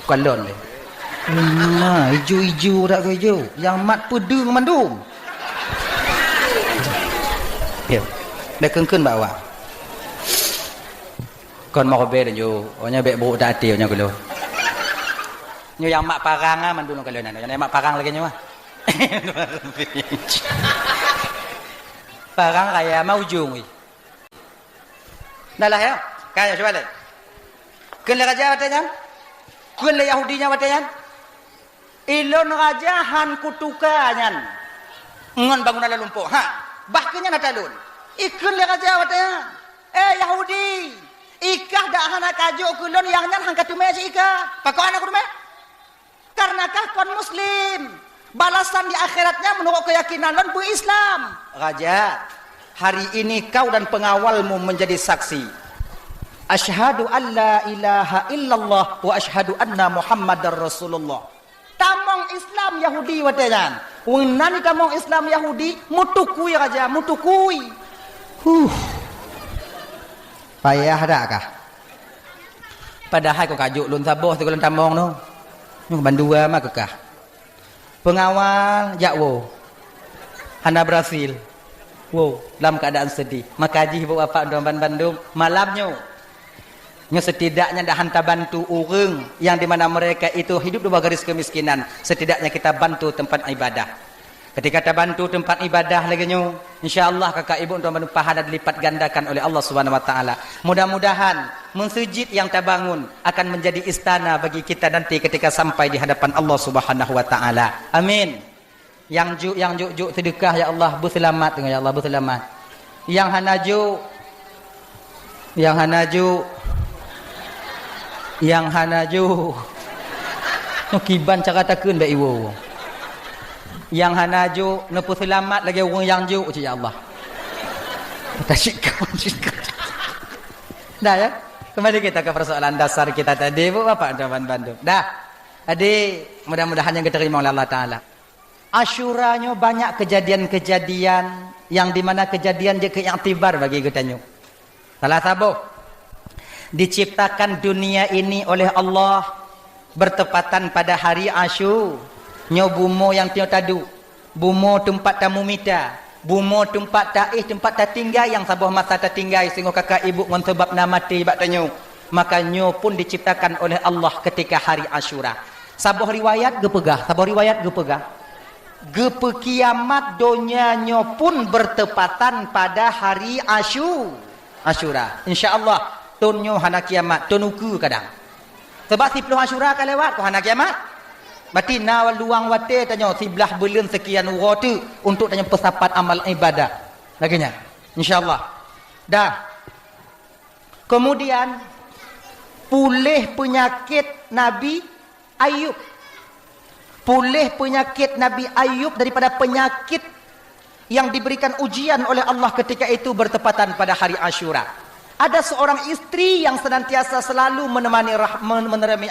Kalon deh. Nah, hijau tak ke hijau. Yang mat pedung mandum. Ya. Dah kengken bawa. Kon mau beda jo. Ohnya bek buruk tak hati ohnya kalau. Nyo yang mak parang ah mandum kalau nana. Yang mak parang lagi nyo ah. Parang kaya mau ujung wi. Dah lah ya. Kaya coba deh. Kun le raja watayan. Kun le Yahudinya watayan. Ilon raja han kutukanyan. Ngon bangunan lumpuh. Ha. Bahkannya natalun. Ikun le raja watayan. Yahudi. Ikah dak hana kajuk kulon yang nyan hang katume si ikah. Pakau anak kudume? Karena kah kon muslim. Balasan di akhiratnya menurut keyakinan dan Islam. Raja, hari ini kau dan pengawalmu menjadi saksi. Asyhadu an la ilaha illallah wa asyhadu anna Muhammadar Rasulullah. Tamong Islam Yahudi watayan. Wenani tamong Islam Yahudi mutukui raja, mutukui. Payah dak kah? Padahal kau kajuk lun saboh tu lun tamong tu. Nu bandua mah kekah. Pengawal Jakwo hana Brasil. Wow, dalam keadaan sedih. Makaji ibu bapa Bandung malamnya. Nya setidaknya dah hantar bantu orang yang di mana mereka itu hidup di bawah garis kemiskinan. Setidaknya kita bantu tempat ibadah. Ketika kita bantu tempat ibadah lagi nyo, insyaallah kakak ibu tuan Bandung pahala dilipat gandakan oleh Allah Subhanahu wa taala. Mudah-mudahan masjid yang terbangun akan menjadi istana bagi kita nanti ketika sampai di hadapan Allah Subhanahu wa taala. Amin. Yang juk sedekah ya Allah berselamat dengan ya Allah berselamat. Yang hanajo kiban cara takun ba iwo. Yang hanajo nepu selamat lagi orang yang juk ya Allah. Tasyikkan. Dah ya. Kembali kita ke persoalan dasar kita tadi Bu Bapak Tuan Bandung. Dah. Adik, mudah-mudahan yang diterima oleh Allah taala. Asyuranya banyak kejadian-kejadian yang di mana kejadian je keiktibar bagi kita nyu. Salah satu diciptakan dunia ini oleh Allah bertepatan pada hari Asyura. Nyo bumo yang tio tadu. Bumo tempat tamu mita. Bumo tempat taih tempat tertinggal yang sabuh masa tertinggal sehingga kakak ibu ngon sebab nama mati bak tanyo. Maka nyo pun diciptakan oleh Allah ketika hari Asyura. Sabuh riwayat gepegah, Gepekiamat donya nyo pun bertepatan pada hari Asyura. Insyaallah tunyo hana kiamat, tunuku kadang. Sebab 10 Asyura kan lewat ko hana kiamat. Berarti nawal luang wate tanya sebelah bulan sekian waktu untuk tanya persapat amal ibadah. Laginya. InsyaAllah. Dah. Kemudian pulih penyakit Nabi Ayub. Pulih penyakit Nabi Ayub daripada penyakit yang diberikan ujian oleh Allah ketika itu bertepatan pada hari Asyura. Ada seorang istri yang senantiasa selalu menemani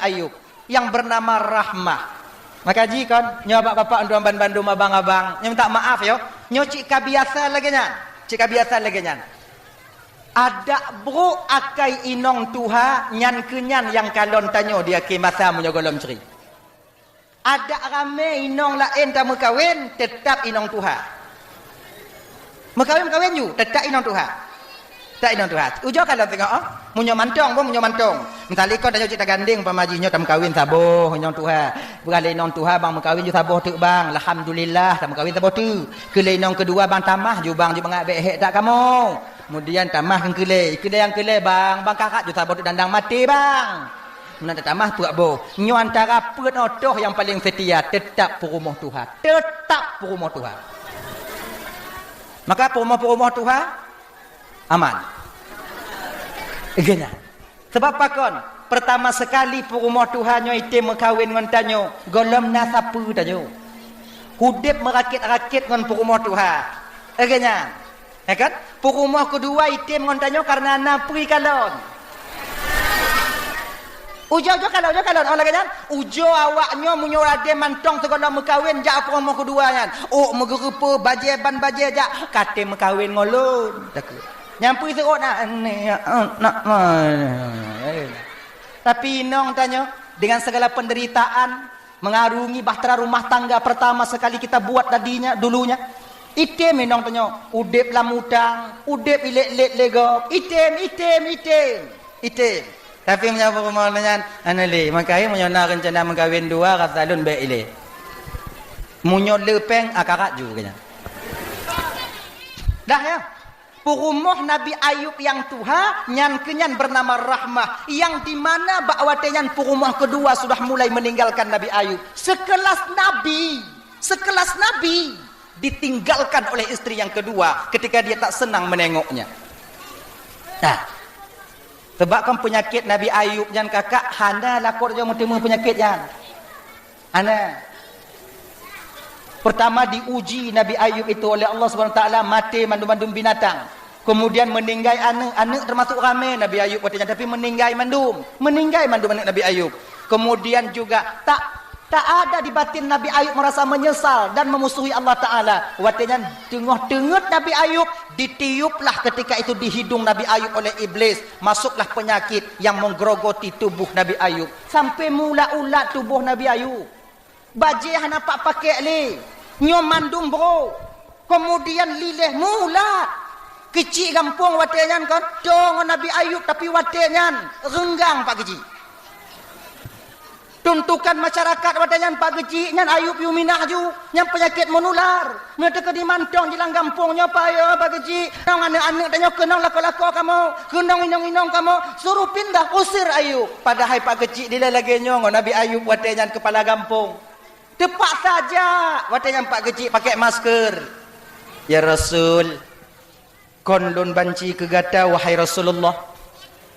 Ayub yang bernama Rahmah. Makaji kon, nyo bapak-bapak ndom bandum abang-abang, nyo minta maaf yo. Nyo cik kabiasa lagi nyan. Cik kabiasa lagi nyan. Ada bro akai inong tuha nyan kenyan yang kalon tanyo dia ke masa munyo golom ceri. Ada rame inong lain tak mekawin tetap inong tuha. Mekawin you tetap inong tuha. Tak inong tuha. Ujo kalau tengok munyo mantong pun munyo mantong. Mentali kau dah cita ganding pamaji nyo tam kawin saboh inong tuha. Beralih inong tuha bang mekawin ju saboh tu bang. Alhamdulillah tam kawin saboh tu. Kelai inong kedua bang tamah ju bang ju bangak behek tak kamu. Kemudian tamah kan kelai yang kelai bang kakak ju saboh tu dandang mati bang. Menanda tamah puak boh. Nyo antara penotoh yang paling setia tetap perumah tuha. Tetap perumah tuha. Maka perumah tuha aman. Gena. Sebab apa kon? Pertama sekali perumah Tuhan nyo ite mekawin ngan tanyo, golom nasapa tanyo. Hudip merakit-rakit ngan perumah Tuhan. Gena. Ya kan? Perumah kedua ite ngan tanyo karena napri kalon. Ujo kalon orang kan? Ujo awaknyo munyo rade mantong segala mekawin jak perumah kedua kan. Oh megerupa baje jak kate mekawin ngolon. Takut. Nyampu serot nak tapi inong tanya dengan segala penderitaan mengarungi bahtera rumah tangga pertama sekali kita buat dulunya item inong tanya udip lamutang udip ilet lego item tapi menyapa pemahaman anale makai menyona rencana mengkawin dua kata lun baik ile munyo lepeng akarat juga dah ya. Perumah Nabi Ayub yang tuha nyan kenyan bernama Rahmah yang di mana bakwatenyan perumah kedua sudah mulai meninggalkan Nabi Ayub. Sekelas Nabi ditinggalkan oleh istri yang kedua ketika dia tak senang menengoknya. Nah, sebabkan penyakit Nabi Ayub jan kakak hana lakor jo mutimu penyakit jan. Ana pertama diuji Nabi Ayub itu oleh Allah Subhanahu Wa Taala mati mandum-mandum binatang. Kemudian meninggai anak termasuk ramai Nabi Ayub katanya tapi meninggai mandum anak Nabi Ayub. Kemudian juga tak ada di batin Nabi Ayub merasa menyesal dan memusuhi Allah Taala. Watenya tengah-tengah Nabi Ayub ditiuplah ketika itu di hidung Nabi Ayub oleh iblis. Masuklah penyakit yang menggerogoti tubuh Nabi Ayub sampai mula-ulat tubuh Nabi Ayub. Baje hana pak pakai le nyo mandum bro kemudian lilih mula kecil gampung watenyan kan dong Nabi Ayub tapi watenyan renggang pak kecil tuntukan masyarakat watenyan pak kecil nyan Ayub yuminah ju yang penyakit menular ngete ke di mantong jilang gampungnya pak ya pak kecil nang anak-anak tanya kenang lako-lako kamu kenang inong kamu suruh pindah usir Ayub padahal pak kecil dia lagi nyong Nabi Ayub watenyan kepala gampung. Tepat saja watanya pak kecil pakai masker. Ya Rasul, kon lun banci kegata wahai Rasulullah.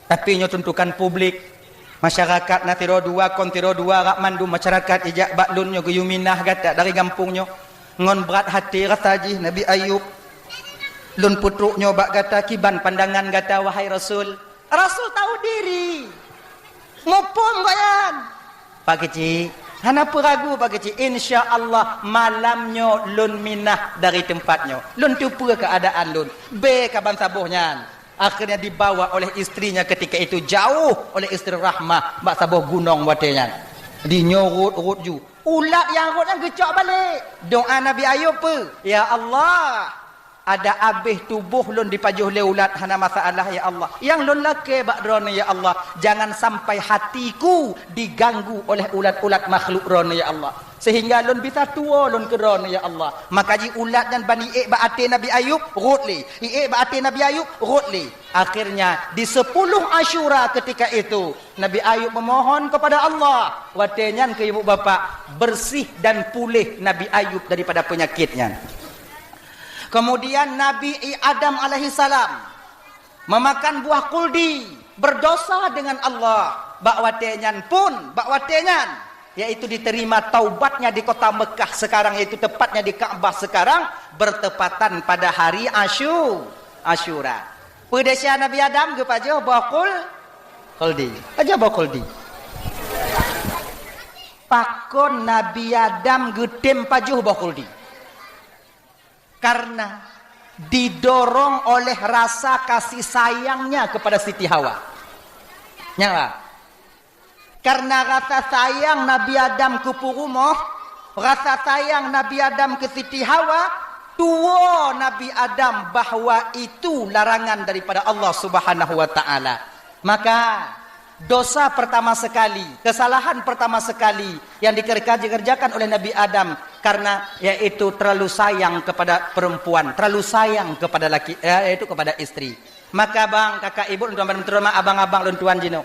Tapi nyo tentukan publik. Masyarakat na tiro dua kon tiro dua rak mandu masyarakat ijak bak lun nyo guyuminah gata dari kampung nyo. Ngon berat hati rataji Nabi Ayub. Lun putruk nyo bak gata kiban pandangan gata wahai Rasul. Rasul tahu diri. Ngopom bayan. Pak kecil hana peragu pak kecil insya-Allah malamnya lun minah dari tempatnya. Lun tupu keadaan lun. B kaban sabuhnya. Akhirnya dibawa oleh istrinya ketika itu jauh oleh istri Rahmah mbak sabuh gunung watenya. Dinyorut-urut ju. Ulat yang rut yang gecok balik. Doa Nabi Ayub pe. Ya Allah, ada abih tubuh lun dipajuh le ulat hana masalah ya Allah. Yang lun lake bak drone ya Allah. Jangan sampai hatiku diganggu oleh ulat-ulat makhluk drone ya Allah. Sehingga lun bisa tua lun ke drone ya Allah. Maka ji ulat dan bani bak ate Nabi Ayub rutli. Bak ate Nabi Ayub rutli. Akhirnya di 10 Asyura ketika itu Nabi Ayub memohon kepada Allah. Watenyan ke ibu bapa bersih dan pulih Nabi Ayub daripada penyakitnya. Kemudian Nabi Adam alaihissalam memakan buah kuldi, berdosa dengan Allah. Bakwatenyan yaitu diterima taubatnya di kota Mekah sekarang, yaitu tepatnya di Ka'bah sekarang, bertepatan pada hari Asyura. Pedesya Nabi Adam ke pajo buah kuldi. Aja buah kuldi. pakon Nabi Adam gedem pajuh bakuldi. Karena didorong oleh rasa kasih sayangnya kepada Siti Hawa. Nyawa. Karena rasa sayang Nabi Adam ke Purumoh, rasa sayang Nabi Adam ke Siti Hawa, tua Nabi Adam bahwa itu larangan daripada Allah Subhanahu wa taala. Maka dosa pertama sekali, kesalahan pertama sekali yang dikerjakan oleh Nabi Adam karena yaitu terlalu sayang kepada perempuan, terlalu sayang kepada laki, yaitu kepada istri. Maka bang, kakak, ibu, tuan-tuan, terutama abang-abang dan tuan jino,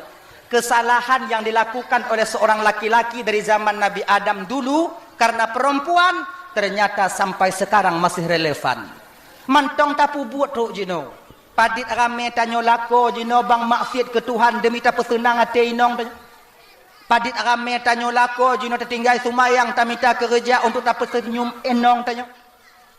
kesalahan yang dilakukan oleh seorang laki-laki dari zaman Nabi Adam dulu karena perempuan ternyata sampai sekarang masih relevan. Mantong tapu buat tu jino. Padit rame tanyo lako jino bang maksiat ke Tuhan demi tak pesenang hati inong. Padit rame tanyo lako jino tertinggal sumayang tak minta kerja untuk tak pesenyum enong tanyo.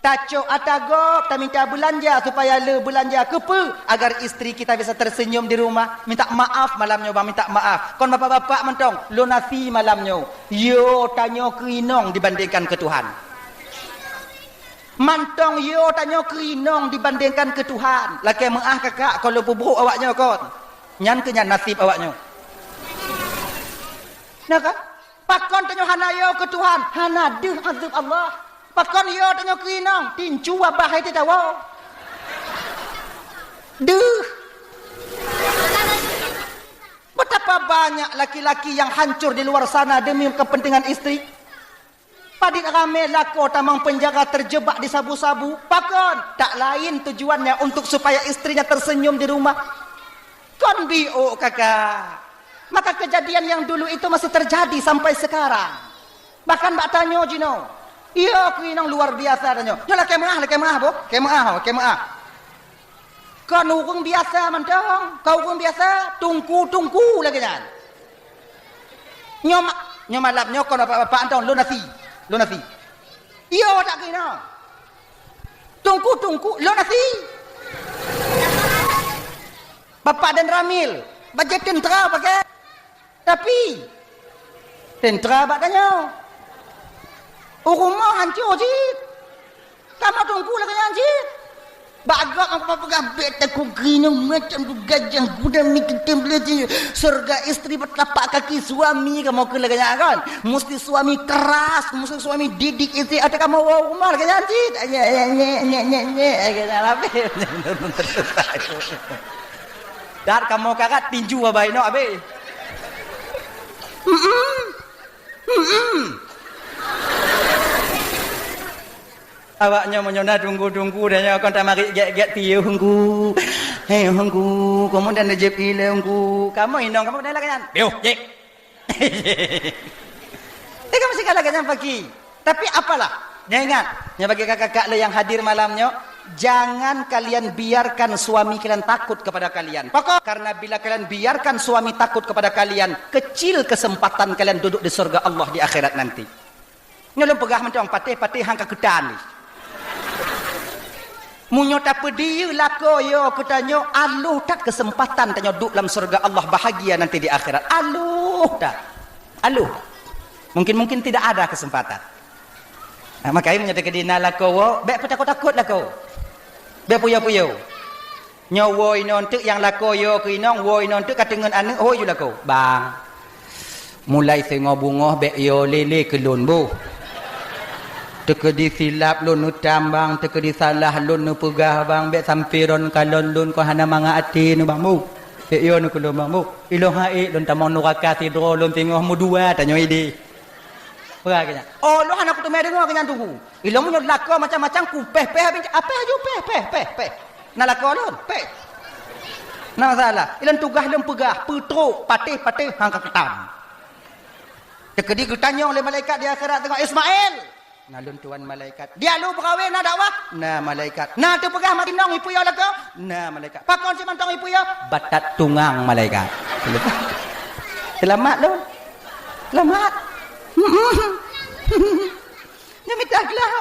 Taco atago tak minta belanja supaya le belanja kepe agar istri kita bisa tersenyum di rumah. Minta maaf malamnya bang, minta maaf. Kon bapak-bapak mentong lo nasi malamnya. Yo tanyo ke inong dibandingkan ke Tuhan. Mantong yo tanyo kerinong dibandingkan ke Tuhan. Laki maaf kakak kalau buburuk awaknya kon. Nyan ke nyan nasib awaknya. Nah kan? Pakon tanyo hana yo ke Tuhan. Hana deh azab Allah. Pakon yo tanyo kerinong. Tincu abah itu tahu. Deh. Betapa banyak laki-laki yang hancur di luar sana demi kepentingan istri. Padit rame lako tamang penjaga terjebak di sabu-sabu. Pakon tak lain tujuannya untuk supaya istrinya tersenyum di rumah. Kon bio kakak. Maka kejadian yang dulu itu masih terjadi sampai sekarang. Bahkan mbak tanyo jino. Iya kuinang luar biasa tanyo. Nyolah kemah bo. Kemah. Kon urung biasa mantong. Kau urung biasa tungku lagi kan. Nyomalap nyokon apa-apa antong lu nasi. Lo nasi. Iyo tak kena. Tungku. Lo nasi. Bapak dan Ramil. Bajet tentera pakai. Tapi. Tentera bakanya. Rumah hancur cik. Kamu tunggu lagi hancur. Bagak aku pegang beta ku grinong macam tu gajah gudang ni ketem belajar surga istri bertapak kaki suami kamu ke lagi kan mesti suami keras mesti suami didik istri ada kamu rumah lagi anjit dar kamu kakak tinju abai no abe awaknya menyona tunggu dan kon tak mari get piye hunggu hunggu kemudian najib ile hunggu kamu inong kamu dah lagan yo jek kamu sih kalau lagan pagi tapi apalah jangan ya bagi kakak-kakak yang hadir malamnya jangan kalian biarkan suami kalian takut kepada kalian pokok karena bila kalian biarkan suami takut kepada kalian kecil kesempatan kalian duduk di surga Allah di akhirat nanti nyolong pegah mentong patih hangka kedan ni munyo tak pedi lako yo kutanyo aluh tak kesempatan tanyo duduk dalam surga Allah bahagia nanti di akhirat aluh mungkin tidak ada kesempatan nah, makanya menyatakan dina lako wo bek takut lako bek puyo nyowo inontek yang lako yo ke inong wo inontek katengen ane oh yo lako bang mulai sengo bungoh bek yo lele kelun bu teka di silap lun nu tambang teka di salah lun nu pegah bang bet sampiron kalon lun ko hana manga ati nu bang mu yo nu kulo bang mu ilo hae lun tamong nu raka tidro lun tingoh mu dua tanyo ide pegah kanya oh lu hana kutu mere kanya tunggu ilo mu lako macam-macam ku peh apa aja peh na lako lun peh na salah ilon tugah lun pegah putruk patih hangka ketam teka di tanya oleh malaikat di akhirat tengok Ismail nalun tuan malaikat dia lu berkahwin na dakwah na malaikat na tu pegah mati nong ipu yo lako na malaikat pakon si mantong ipu yo batat tungang malaikat selamat lu selamat nyamita gelah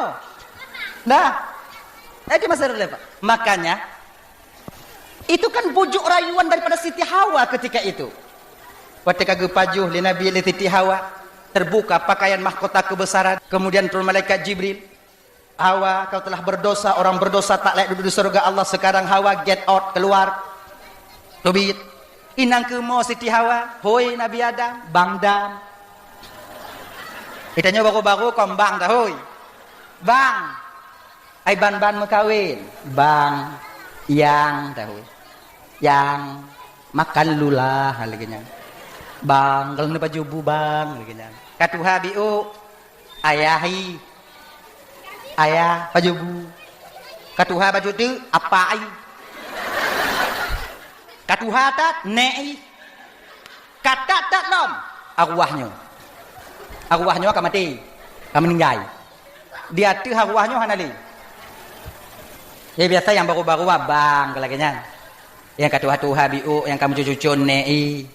dah itu masa relevan makanya itu kan bujuk rayuan daripada Siti Hawa ketika itu ketika gepajuh li Nabi li Siti Hawa terbuka pakaian mahkota kebesaran. Kemudian turun malaikat Jibril. Hawa, kau telah berdosa, orang berdosa tak layak duduk di surga Allah. Sekarang Hawa get out, keluar. Tobit. Inang ke mo Siti Hawa, hoi Nabi Adam, bang dam. Itanya baru-baru kau bang dah hoi. Bang. Ai ban-ban mekawin. Bang yang dah hoi. Yang makan lulah lagi nya. Bang, kalau ni baju bu bang lagi nya. Katuha biu ayahi. Ayah baju bu. Katuha baju tu apa ai? Katuha tak nei. Kata tak nom. Arwahnya akan mati. Akan meninggal. Dia tu arwahnya hanali. Ya biasa yang baru-baru bang kelaginya. Yang katuha biu yang kamu cucu nei.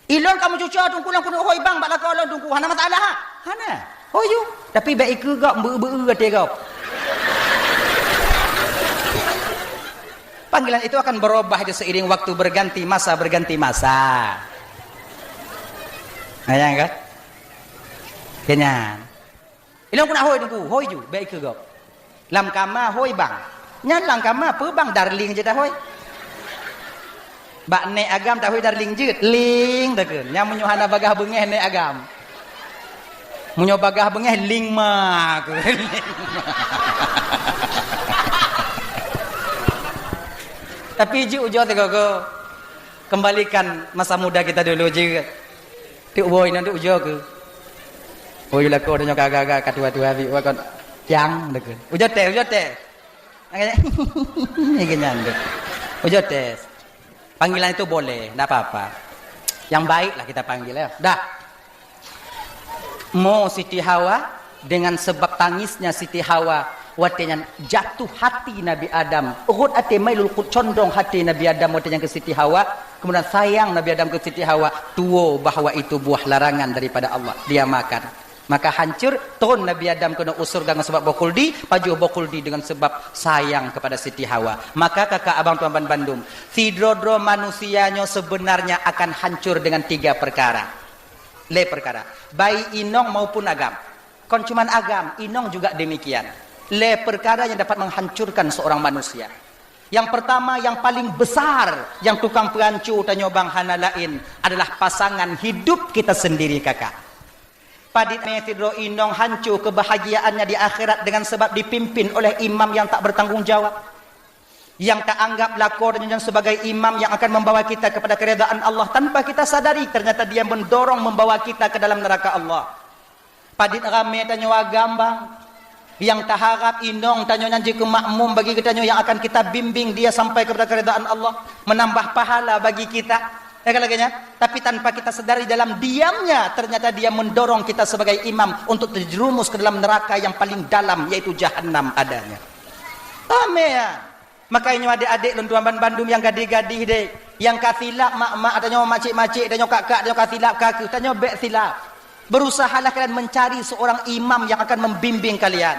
Ilon kamu cucu tungku kuno hoi bang bak lakau lon tungku hana masalah ha. Hana. Hoyu. Tapi baik ke gak beu kata kau. Panggilan itu akan berubah seiring waktu berganti masa. Ayang kan? Kenyan. Ilong kuna hoi tungku, hoi ju, baik ke gop. Lam kama hoi bang. Nyan lam kama pe bang darling je dah hoi. Bak ne agam tak hoi darling je, ling dah ke. Nya menyuhana bagah bengeh ne agam. Munyo bagah bengeh ling ma ke. Tapi ju ujo teko ko. Kembalikan masa muda kita dulu je. Ti boy nanti ujo ke. Oh iya ko donyo kagak katua-tua bi wa kon yang dek. Ujo teh. Ini kenyang dek. Ujo teh. Panggilan itu boleh, enggak apa-apa. Yang baik lah kita panggil ya. Dah. Mo Siti Hawa dengan sebab tangisnya Siti Hawa watenya jatuh hati Nabi Adam. Urut ate mailul condong hati Nabi Adam watenya ke Siti Hawa. Kemudian sayang Nabi Adam ke Siti Hawa. Tuo bahwa itu buah larangan daripada Allah. Dia makan. Maka hancur turun Nabi Adam kena usur dengan sebab bokuldi, paju bokuldi dengan sebab sayang kepada Siti Hawa. Maka kakak abang tuan Bandung, sidrodro manusianya sebenarnya akan hancur dengan 3 perkara. Perkara. Baik inong maupun agam. Kon cuman agam, inong juga demikian. Perkara yang dapat menghancurkan seorang manusia. Yang pertama, yang paling besar, yang tukang perancu tanya bang hana lain adalah pasangan hidup kita sendiri kakak. Padit metidro inong hancur kebahagiaannya di akhirat dengan sebab dipimpin oleh imam yang tak bertanggung jawab. Yang tak anggap lakonnya sebagai imam yang akan membawa kita kepada keredaan Allah tanpa kita sadari ternyata dia mendorong membawa kita ke dalam neraka Allah. Padit rame tanyo agambang yang tak harap inong tanyo nyanji ke makmum bagi kita yang akan kita bimbing dia sampai kepada keredaan Allah, menambah pahala bagi kita. Ya kalaganya, tapi tanpa kita sadari dalam diamnya ternyata dia mendorong kita sebagai imam untuk terjerumus ke dalam neraka yang paling dalam yaitu jahanam adanya. Ame ya. Makanya adik-adik lontuan Bandung yang gadih-gadih dek, yang kasilap mak-mak adanya makcik-makcik adanya kakak adanya kasilap kakak adanya bek silap. Berusahalah kalian mencari seorang imam yang akan membimbing kalian.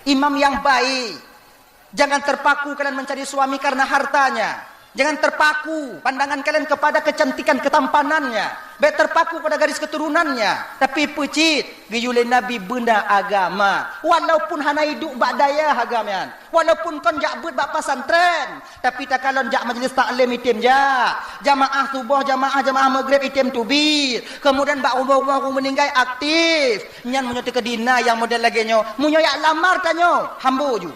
Imam yang baik. Jangan terpaku kalian mencari suami karena hartanya. Jangan terpaku pandangan kalian kepada kecantikan ketampanannya. Baik terpaku pada garis keturunannya. Tapi pecit giyule Nabi benda agama. Walaupun hana hidup bak daya agamian. Walaupun kon jak but bak pasantren. Tapi tak kalon jak majlis taklim itim ja. Jamaah subuh, jamaah maghrib itim tubir. Kemudian bak umur meninggal aktif. Nyan munyo ke dina yang model lagi nyo. Munyo yak lamar tanyo. Hambo ju.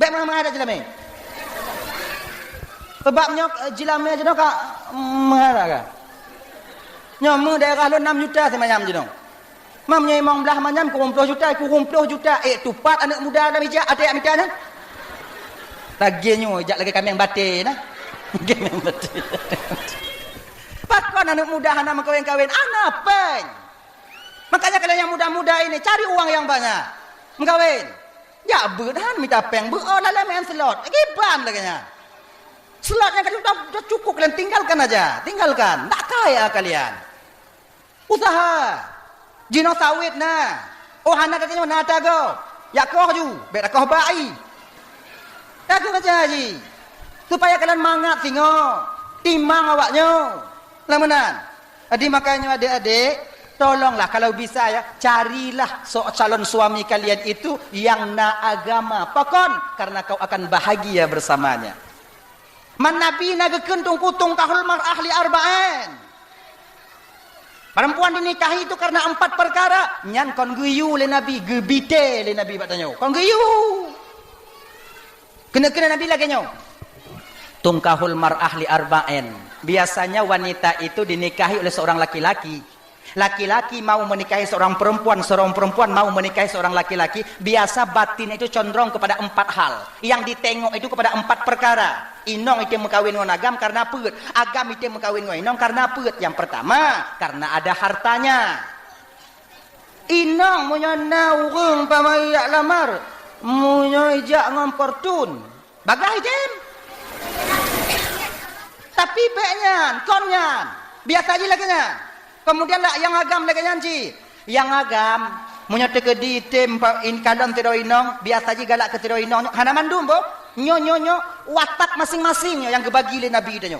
Baik mana ada jelame. Sebabnya jilame je kak mengarah kan. Nyamu daerah lo 6 juta semacam je dong. Mamnya imam belah macam 20 juta, 20 juta. Tupat anak muda dalam hijab ada yang minta nah. Tagihnyo jak lagi kami yang batin nah. Kami yang batin. Pakon anak muda hana mengkawin-kawin anak peng. Makanya kalian yang muda-muda ini cari uang yang banyak. Mengkawin. Ya berhan minta peng, berlah main slot. Giban laganya. Slotnya kan sudah cukup, kalian tinggalkan aja, tinggalkan. Tak kaya kalian. Usaha. Jino sawit nah. Oh hana katanya nak tago. Ya koh ju, beda koh bai. Tago aja ji. Supaya kalian mangat singo. Timang awaknya. Lamenan. Jadi makanya adik-adik, tolonglah kalau bisa ya, carilah calon suami kalian itu yang agama. Pakon, karena kau akan bahagia bersamanya. Man Nabi nagakeun tungkutung kahul mar'ah li arba'an. Perempuan dinikahi itu karena 4 perkara. Nyan kon guyu le Nabi, gebite le Nabi batanya. Kon guyu. Kena Nabi lagi nyo. Tungkahul mar'ah li arba'in. Biasanya wanita itu dinikahi oleh seorang laki-laki. Laki-laki mau menikahi seorang perempuan mau menikahi seorang laki-laki. Biasa batin itu condong kepada 4 hal. Yang ditengok itu kepada 4 perkara. Inong itu mengkawin dengan agam karena peut. Agam itu mengkawin dengan inong karena peut. Yang pertama, karena ada hartanya. Inong munya urung pamayak lamar. Munya ijak ngomportun. Bagai jem. Tapi beknya, konnya. Biasa aja lagi nya. Kemudian lah yang agam lagi nyanci. Yang agam munya tekedi tem in kadang tiro inong. Biasa aja galak ke tiro inong. Hana mandum bo. Nyo watak masing-masing yang kebagi le Nabi itu nyo.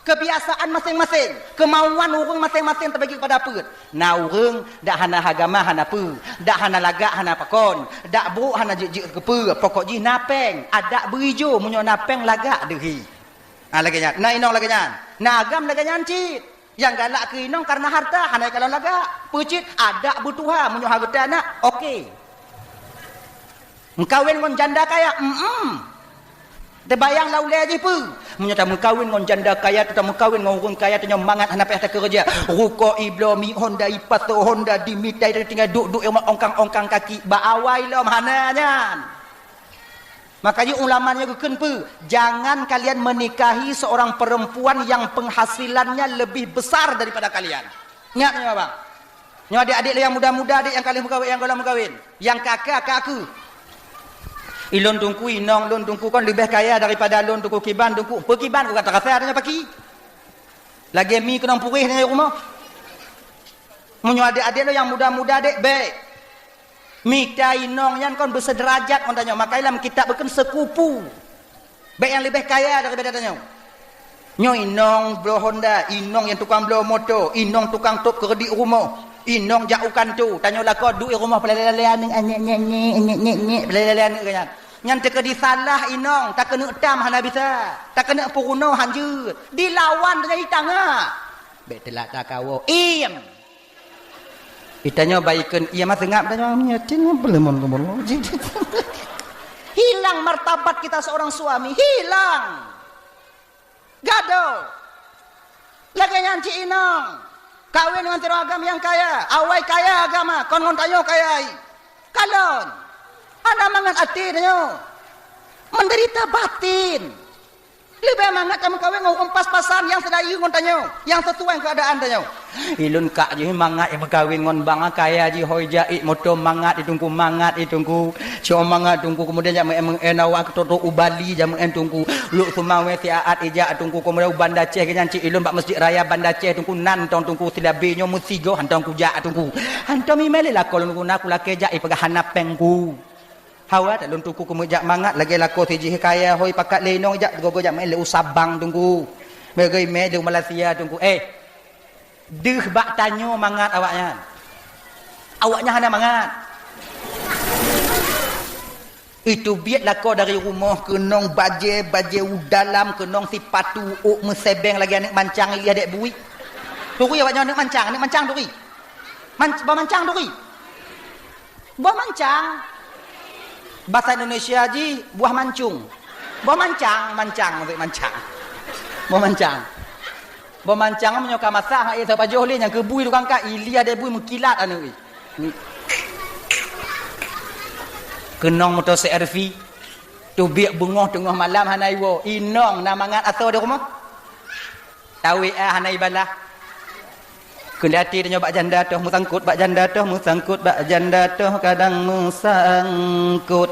Kebiasaan masing-masing, kemauan urang masing-masing terbagi kepada apa? Na urang dak hana agama hana pu, dak hana lagak hana pakon, dak bro hana jejek ke pu, pokok ji napeng, adak berijo munyo napeng lagak dehi. Lagi nya. Na inong lagi nya. Na agam lagi nyanci. Yang galak ke inong karena harta, hana kalau lagak, pucit adak butuha munyo harta anak. Okey. Mengkawin dengan janda kaya, terbayang lau le aja pu. Menyata mengkawin dengan janda kaya tu, mengkawin dengan orang kaya tu mangat hana payah kerja. Ruko iblo mi Honda ipato Honda dimitai dari tinggal duk ongkang kaki baawai lo mananya. Makanya ulamanya guken pu, jangan kalian menikahi seorang perempuan yang penghasilannya lebih besar daripada kalian. Ingatnya Bang. Nyo adik-adik yang muda-muda, adik yang kalian mengkawin, yang kalau mengkawin, yang kakak aku. Ilon tungku inong, lon tungku kan lebih kaya daripada lon tungku kiban tungku. Perkiban aku kata rasa adanya pagi. Lagi mi kena purih ni rumah. Munyo adik-adik lo yang muda-muda adik baik. Mita inong yang kon bersederajat kon tanya. Makanya dalam kitab bukan sekupu. Baik yang lebih kaya daripada tanya. Nyo inong blow Honda, inong yang tukang blow motor, inong tukang top kredit rumah. Inong jauhkan tu, tanya lah kau duit rumah pelalean nyek pelalean kan. Yang terkedi salah inong, tak kena tam hana bisa. Tak kena puruno hanjut. Dilawan dengan itanga. Betelak tak kawo. Iem. Itanya baikan ia mah tengap tanya nyetin belum. Hilang martabat kita seorang suami, hilang. Gado. Lagi nyanci inong. Kawin dengan tiro agama yang kaya, awai kaya agama, kon tayo kaya. Kalon, ana mangat hati nyo, menderita batin. Lebih mangat kamu kawin ngomong pas-pasan yang sedayu ngon tanyo, yang sesuai keadaan tanyo. Ilun kak je mangat yang kawin ngon banga kaya je hoi jait moto mangat ditunggu mangat ditunggu. Cio mangat tunggu kemudian jam enawa toto ubali jam tunggu. Lu sumawe si aat ija tunggu kemudian Banda Aceh kenyanci ilun bak masjid raya Banda Aceh tunggu nan tunggu tidak binyo musigo hantong kuja tunggu. Hantong mimele lah kalau nunggu nak lake jai pegah hanapengku. Hawa tak luntuku kemujak mangat lagi lako siji kaya hoi pakat lenong jak gogo jak mele usabang tunggu. Bagai me di Malaysia tunggu. Deh bak tanyo mangat awaknya. Awaknya hana mangat. Itu biat lako dari rumah kenong baje dalam kenong si patu uk mesebeng lagi anak mancang li adek bui. Turi awaknya anak mancang turi. Bawa mancang turi. Bawa mancang. Bahasa Indonesia ji buah mancung. Buah mancang maksud mancang. Buah mancang. Buah mancang menyoka masak hak itu pajoh le yang kebui tukang kak ilia de bui mengkilat anu ni. Kenong motor CRV. Tu biak bungoh tengah malam hanai wo. Inong namangat atau di rumah. Tawi hanai balah. Kendati dia bak janda toh musangkut bak janda toh musangkut bak janda toh kadang musangkut.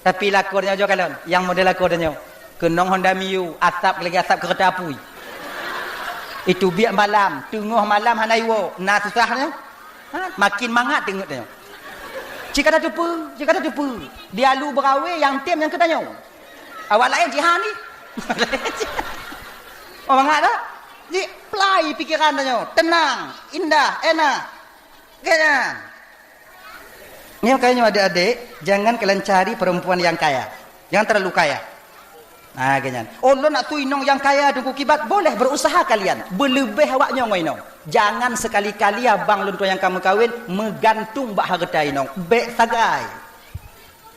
Tapi lakornya jo kalon, yang model lakornya. Kenong Honda Mio, asap lagi asap kereta api. Itu biak malam, tengah malam hanai wo, na susahnya. Makin mangat tengok tanya. Jika ada tupu. Dia lu berawe yang tim yang ketanya. Awak lain jihan ni. Oh mangat dah. Jadi pelai pikirannya, tenang, indah, enak. Kan? Ini makanya adik-adik, jangan kalian cari perempuan yang kaya. Jangan terlalu kaya. Nah, ganyan. Oh, lo nak tu inong yang kaya tunggu kibat, boleh berusaha kalian. Berlebih awaknya ngoi inong. Jangan sekali-kali abang lo yang kamu kawin menggantung bak harta inong. Bek sagai.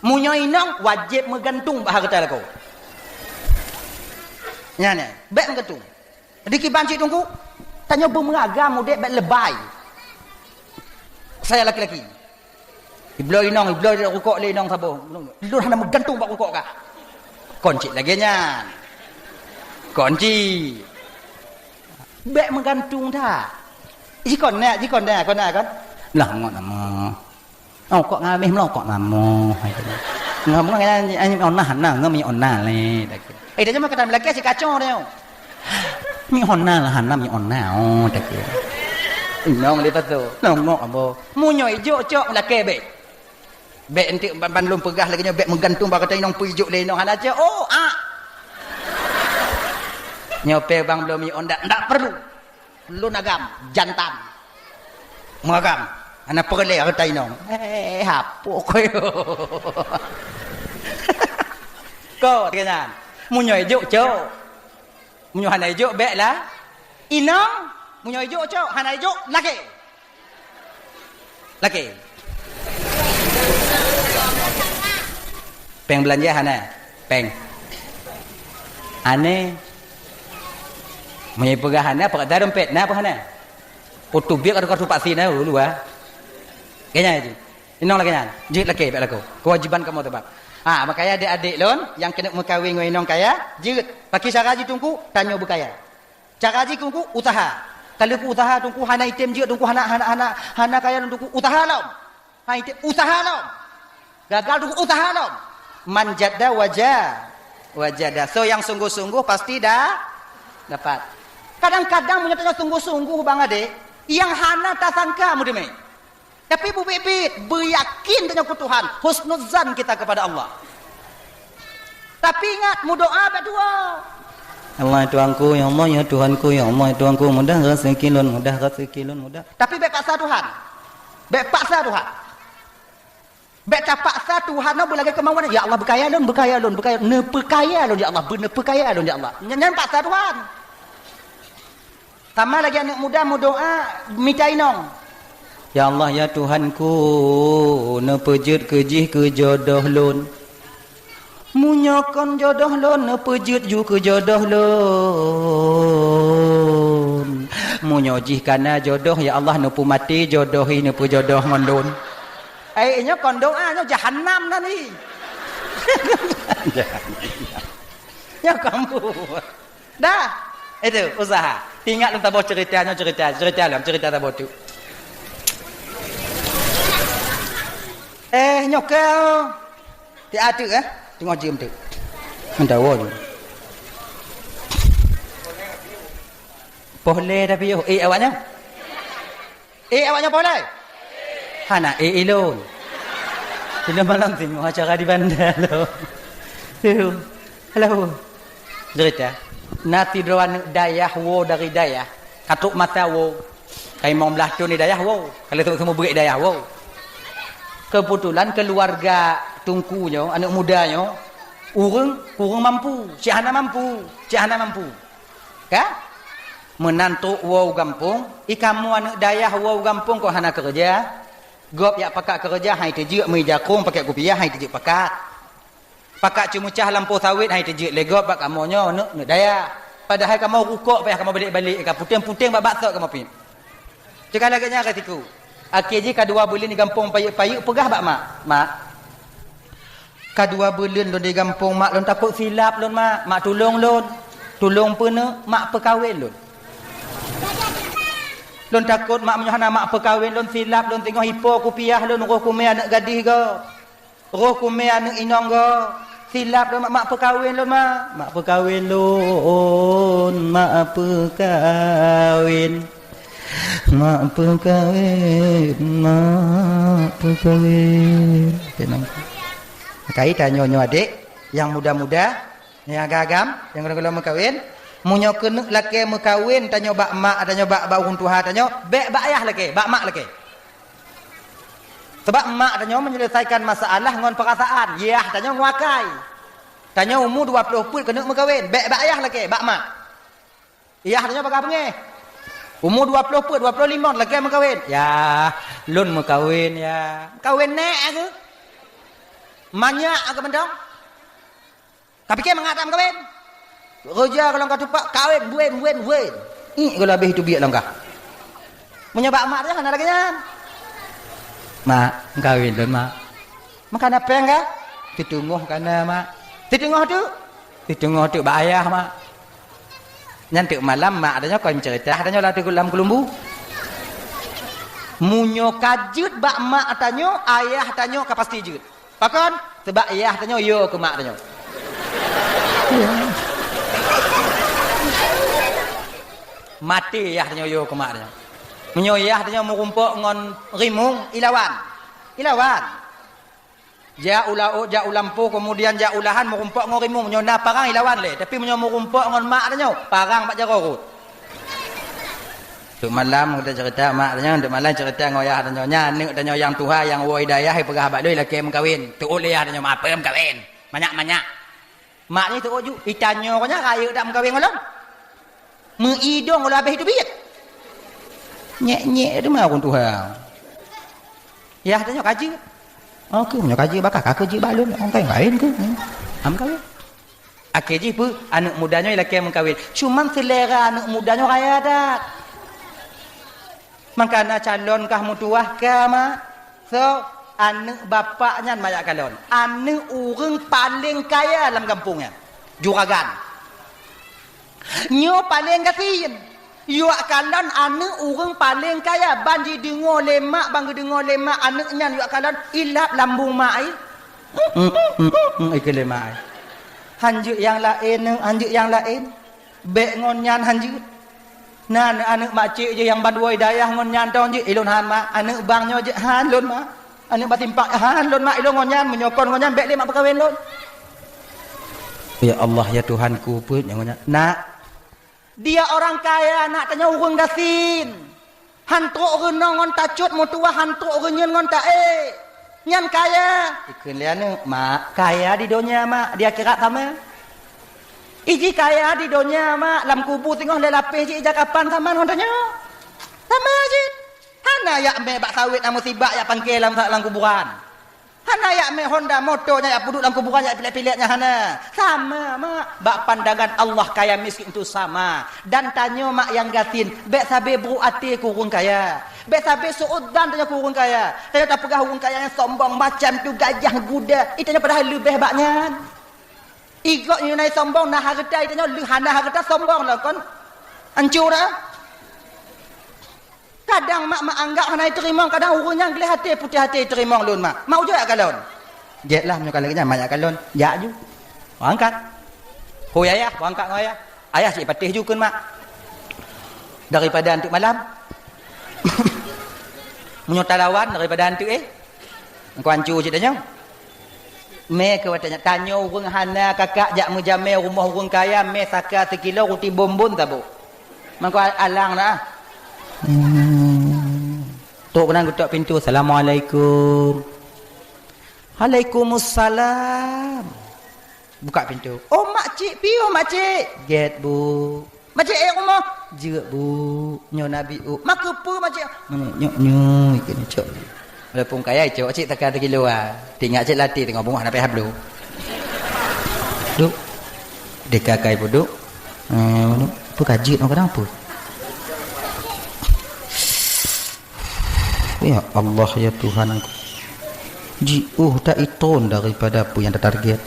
Munyo inong wajib menggantung bak harta kau. Ya ni, bek menggantung. Jadi kiban cik tunggu, tanya bermeragam dek bek lebay. Saya laki-laki. Iblo inong, iblo dia rukuk le inong sabo. Lu hana menggantung bak rukuk kah? Kunci lagi nya. Kunci. Bek menggantung dah. Jikon nak kan. Lah ngok nama. Oh kok ngamih melokok nama. Ngomong ngani onnah nah ngami onnah le. Dah cuma kata lelaki si kacau dia. Mi onnah lah hana mi onnah oh dah. Inong lepas tu. Ngok abo. Munyo ijo cok lelaki bek. Bek entik bandlum pegah lagi nya bek menggantung bak kata inong pujuk le inong hana aja. Oh nyope bang belum on ndak perlu. Lu nagam jantan. Mengagam. Ana perle kata inong. Hapo koyo. Ko kenan. Munyo ijo cok. Munyo hana ijo bek lah. Inong munyo ijo cok hana ijo laki. Laki. Peng belanja hana, peng. Ane, menyebutkan hana, pakai dompet, na apa hana? Foto biar ada kartu paksi na dulu Kayaknya itu. Inong lagi nyan, jid lagi, baik laku. Kewajiban kamu tu bang. Makanya adik-adik lon, yang kena mengkawin dengan inong kaya, jid. Pakai cara haji tungku, tanya berkaya. Cara haji tungku, usaha. Kalau ku usaha tungku hana item jid, tungku hana kaya tungku usaha lom. Hana item usaha lom. Gagal tungku usaha lom. Manjada wajada. So yang sungguh-sungguh pasti dah dapat. Kadang-kadang menyatakan sungguh-sungguh bang adik, yang hana tak sangka mudeme. Tapi bu bibit beryakin dengan Tuhan, husnuzan kita kepada Allah. Tapi ingat berdoa berdua. Allah Tuhanku, ya Allah ya Tuhanku, ya Allah ya Tuhanku, mudah rezeki lun, mudah. Tapi baik paksa Tuhan. Baik tak paksa Tuhan nak berlaga kemauan. Ya Allah berkaya lun. Ne perkaya lun ya Allah. Benar perkaya lun ya Allah. Jangan paksa Tuhan. Sama lagi anak muda mau doa minta inong. Ya Allah ya Tuhanku, ne pejut kejih ke jodoh lun. Munyokon jodoh lun, ne pejut ju ke jodoh lun. Munyojih kana jodoh ya Allah ne pu mati jodohi ne pu jodoh ngon lun. Nya còn doa nya jahanam nanti. Ya kamu. Dah. Itu usaha. Ingat tentang cerita tabot tu. Nyokel. Dia ada tengok jam tu. Mendawa tu. Boleh tapi yo. Awaknya boleh. Hana ilon. Sudah malam tengok acara di bandar lo. Halo. Cerita. Nati drawan dayah wo dari dayah. Katuk mata wo. Kai mau belah tu ni dayah wo. Kalau tu semua berik dayah wo. Kebetulan keluarga tungkunya, anak mudanya, kurang mampu. Cik Hana mampu. Kan? Menantu wo gampung. Ikamu anak dayah wo gampung kau hana kerja. Gop yak pakak kerja hai terjuk mai jakung pakai kopiah hai terjuk pakat. Pakak cumucah lampu sawit hai terjuk legop bak kamonyo nak daya. Padahal kamu rukuk payah kamu balik-balik ka puting-puting bak bakso kamu pin. Cakap laganya katiku. Akhirnya kedua bulan di kampung payuk pegah bak mak. Kedua bulan lon di kampung mak lon takut silap lon mak. Mak tolong lon. Tolong pena mak perkahwin lon. Lon takut mak menyahana mak perkahwin lon silap lon tengok hipo kopiah lon roh kumai anak gadis ke. Roh kumai anak inong ke. Silap lon mak perkahwin lon mak. Mak perkahwin lon. Mak perkahwin. Kait tanya nyo adik yang muda-muda, yang agam, yang belum kahwin. Munyo kena laki mekawin tanya bak mak tanya bak urang tua tanya bek bak ayah laki bak mak laki. Sebab mak tanya menyelesaikan masalah ngon perasaan. Yah tanya nguakai. Tanya umur 20 pun kena mekawin. Bek bak ayah laki bak mak. Yah tanya bak apa umur 20 pun 25 laki mekawin. Ya, lun mekawin ya. Kawin nek ke? Manyak ke bendong? Tapi ke mengatam kawin? Kerja kalau kau tupak kawin wen. Kalau habis itu biar langkah. Menyebab mak dia kan lagi kan? Mak kawin dan mak. Makan apa enggak? Ditunggu kana mak. Ditunggu tu bayar mak. Nanti malam mak adanya kau cerita adanya lah dalam kelumbu. Munyo kajut bak mak tanya ayah tanya kau pasti jut. Pakon sebab ayah tanya yo ke mak tanya. Mati ayah tanya yo ke mak tanya. Munyo ayah tanya mau kumpul ngon rimung ilawan. Ja ulampu kemudian ja ulahan mau kumpul ngon rimung munyo na parang ilawan le tapi munyo mau kumpul ngon mak tanya parang pak jarorut. Untuk malam kita cerita mak tanya untuk malam cerita ngoyah tanya nya tanya yang Tuhan yang wo hidayah pegah bak deui laki mengkawin. Tu oleh tanya mak apa mengkawin. Banyak. Mak ni tu oju itanyo nya raya dak mengkawin ngolam. Meidong kalau habis itu biat. Nyek tu mah orang Tuhan. Ya tanya kaji. Okey punya kaji bakal kaji balun orang lain ke? Am kawin. Akhirnya pun anak mudanya laki mengkawin. Cuman selera anak mudanya raya dak. Makana calon kah mutuah kah mak. So anak bapaknya banyak calon. Anak orang paling kaya dalam kampungnya. Juragan. Nyo paling kasin. Yo kalon anak orang paling kaya banji dengar lemak bangga dengar lemak anaknya yo kalon ilap lambung mak ai. Ke lemak ai. Hanjuk yang lain. Bek ngonyan hanjuk. Nah anak makcik je yang badua hidayah ngonyan tong je ilun han mak anak bangnya je han lun mak. Anak batimpak han lun mak ilun ngonyan menyokon ngonyan bek lemak berkawin lun. Ya Allah ya Tuhanku pun yang ngonyan. Nak dia orang kaya nak tanya urang dasin. Hantuk renong ngon tacut mutua hantuk renyen ngon tae. Nyan kaya. Ikun liane mak kaya di dunia mak dia kira sama. Iji kaya di dunia mak lam kubu tengok le lapis ji ija kapan sama ngon tanya. Sama ji. Hana ya me bak sawit am musibak ya pangkel lam kuburan. Hana ya me Honda motornya ya puduk dalam kuburan ya pilih-pilihnya hana. Sama mak. Bak pandangan Allah kaya miskin itu sama. Dan tanya mak yang gatin. Bek sabe bru ati kurung kaya. Bek sabe suudan tanya kurung kaya. Tanya tak pegah kurung kaya yang sombong macam tu gajah guda. Itanya padahal lebih baknya. Igok ni naik sombong nah harta itanya hana harta sombong lah kon. Hancur dah. Kadang mak anggap hana terima, kadang urang yang gelih hati putih hati terima lun mak. Mau je kalon. Jetlah menyo kalon banyak kalon. Ya ju. Angkat. Ho ayah, angkat ayah. Ayah cik patih ju kun mak. Daripada antuk malam. Menyo talawan daripada antuk Engkau ancu cik tanya. Me ke tanya urang hana kakak jak mujamel rumah urang kaya me saka 1 kilo roti bombon tabu. Mangko alang dah. Tok kena ketuk pintu. Assalamualaikum. Waalaikumsalam. Buka pintu. Oh makcik piu makcik. Get bu. Makcik rumah. Jeuk bu. Nyo Nabi Maka apa makcik? Nyo ikut cok. Walaupun kaya cok cik takkan 1 kilo ah. Tinggal cik latih tengok bunga nak hablu. Duk. Dekakai pun duk. Apa kajit nak kadang apa? Ya Allah ya Tuhan aku. Tak itun daripada apa yang tertarget.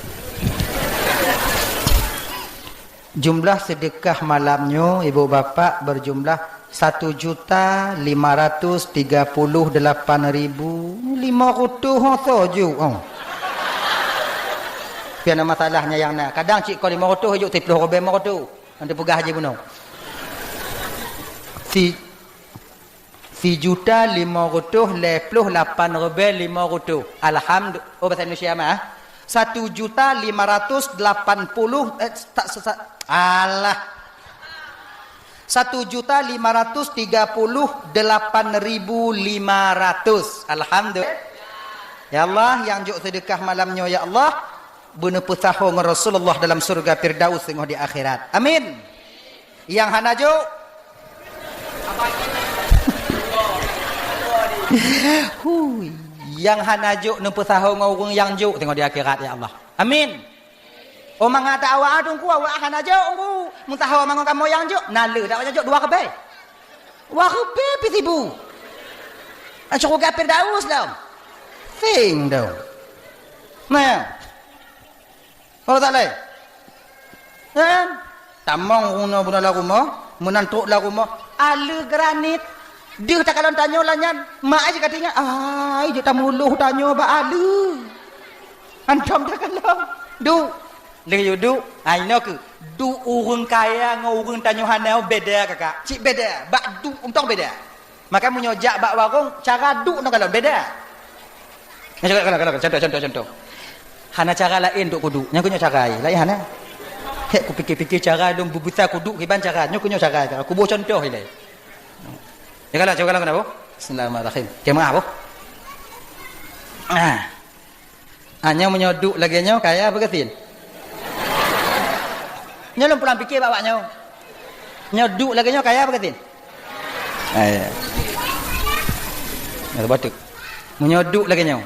Jumlah sedekah malamnya ibu bapa berjumlah 1.538.000. 5 rutuh saja. Piana masalahnya yang nak. Kadang cik kau 5 rutuh hijuk 30 robek 5 rutuh. Nanti pegah haji bunuh. 1.588.000 Alhamdulillah. Oh bahasa Indonesia mah 1.580 tak alah 1.538.500. Alhamdulillah. Ya Allah, yang juk sedekah malamnya ya Allah, bener pesaho dengan Rasulullah dalam surga Firdaus tengok di akhirat. Amin. Yang hana juk yang hana juk nu pesaho dengan orang yang juk tengok di akhirat ya Allah. Amin. O mangata awak adung ku awak hana juk ku mutaho mangon kamu yang juk nale dak juk dua kebe. Wa kebe pitibu. Surga Firdaus dah. Sing dah. Nah. Oh tak leh. Kan? Tamang guna bunala rumah, menantuk la rumah, ala granit. Dia tak kalau tanya lanyan, mak aja katanya, ai dia tak muluh tanya ba ala. Antam tak kalau. Du. Le du, ai no ke. Du urang kaya ngau urang tanya hanau beda kakak. Cik beda, bak du untang beda. Maka menyojak bak warung cara du no kalau beda. Kalau contoh. Hana cara lain duk kudu. Nya kunyo cara lain hana. Hek ku fikir-fikir cara dong bubisa kudu kiban cara. Nya kunyo cara. Ku bo contoh ile. Ya kalau coba kenapa? Bismillahirrahmanirrahim. Jemaah apa? Hanya menyoduk lagi nya kaya apa ketin? Nya lum pulang fikir bawaknya. Nyoduk lagi nya kaya apa ketin? Ya. Ya batuk. Menyoduk lagi nya.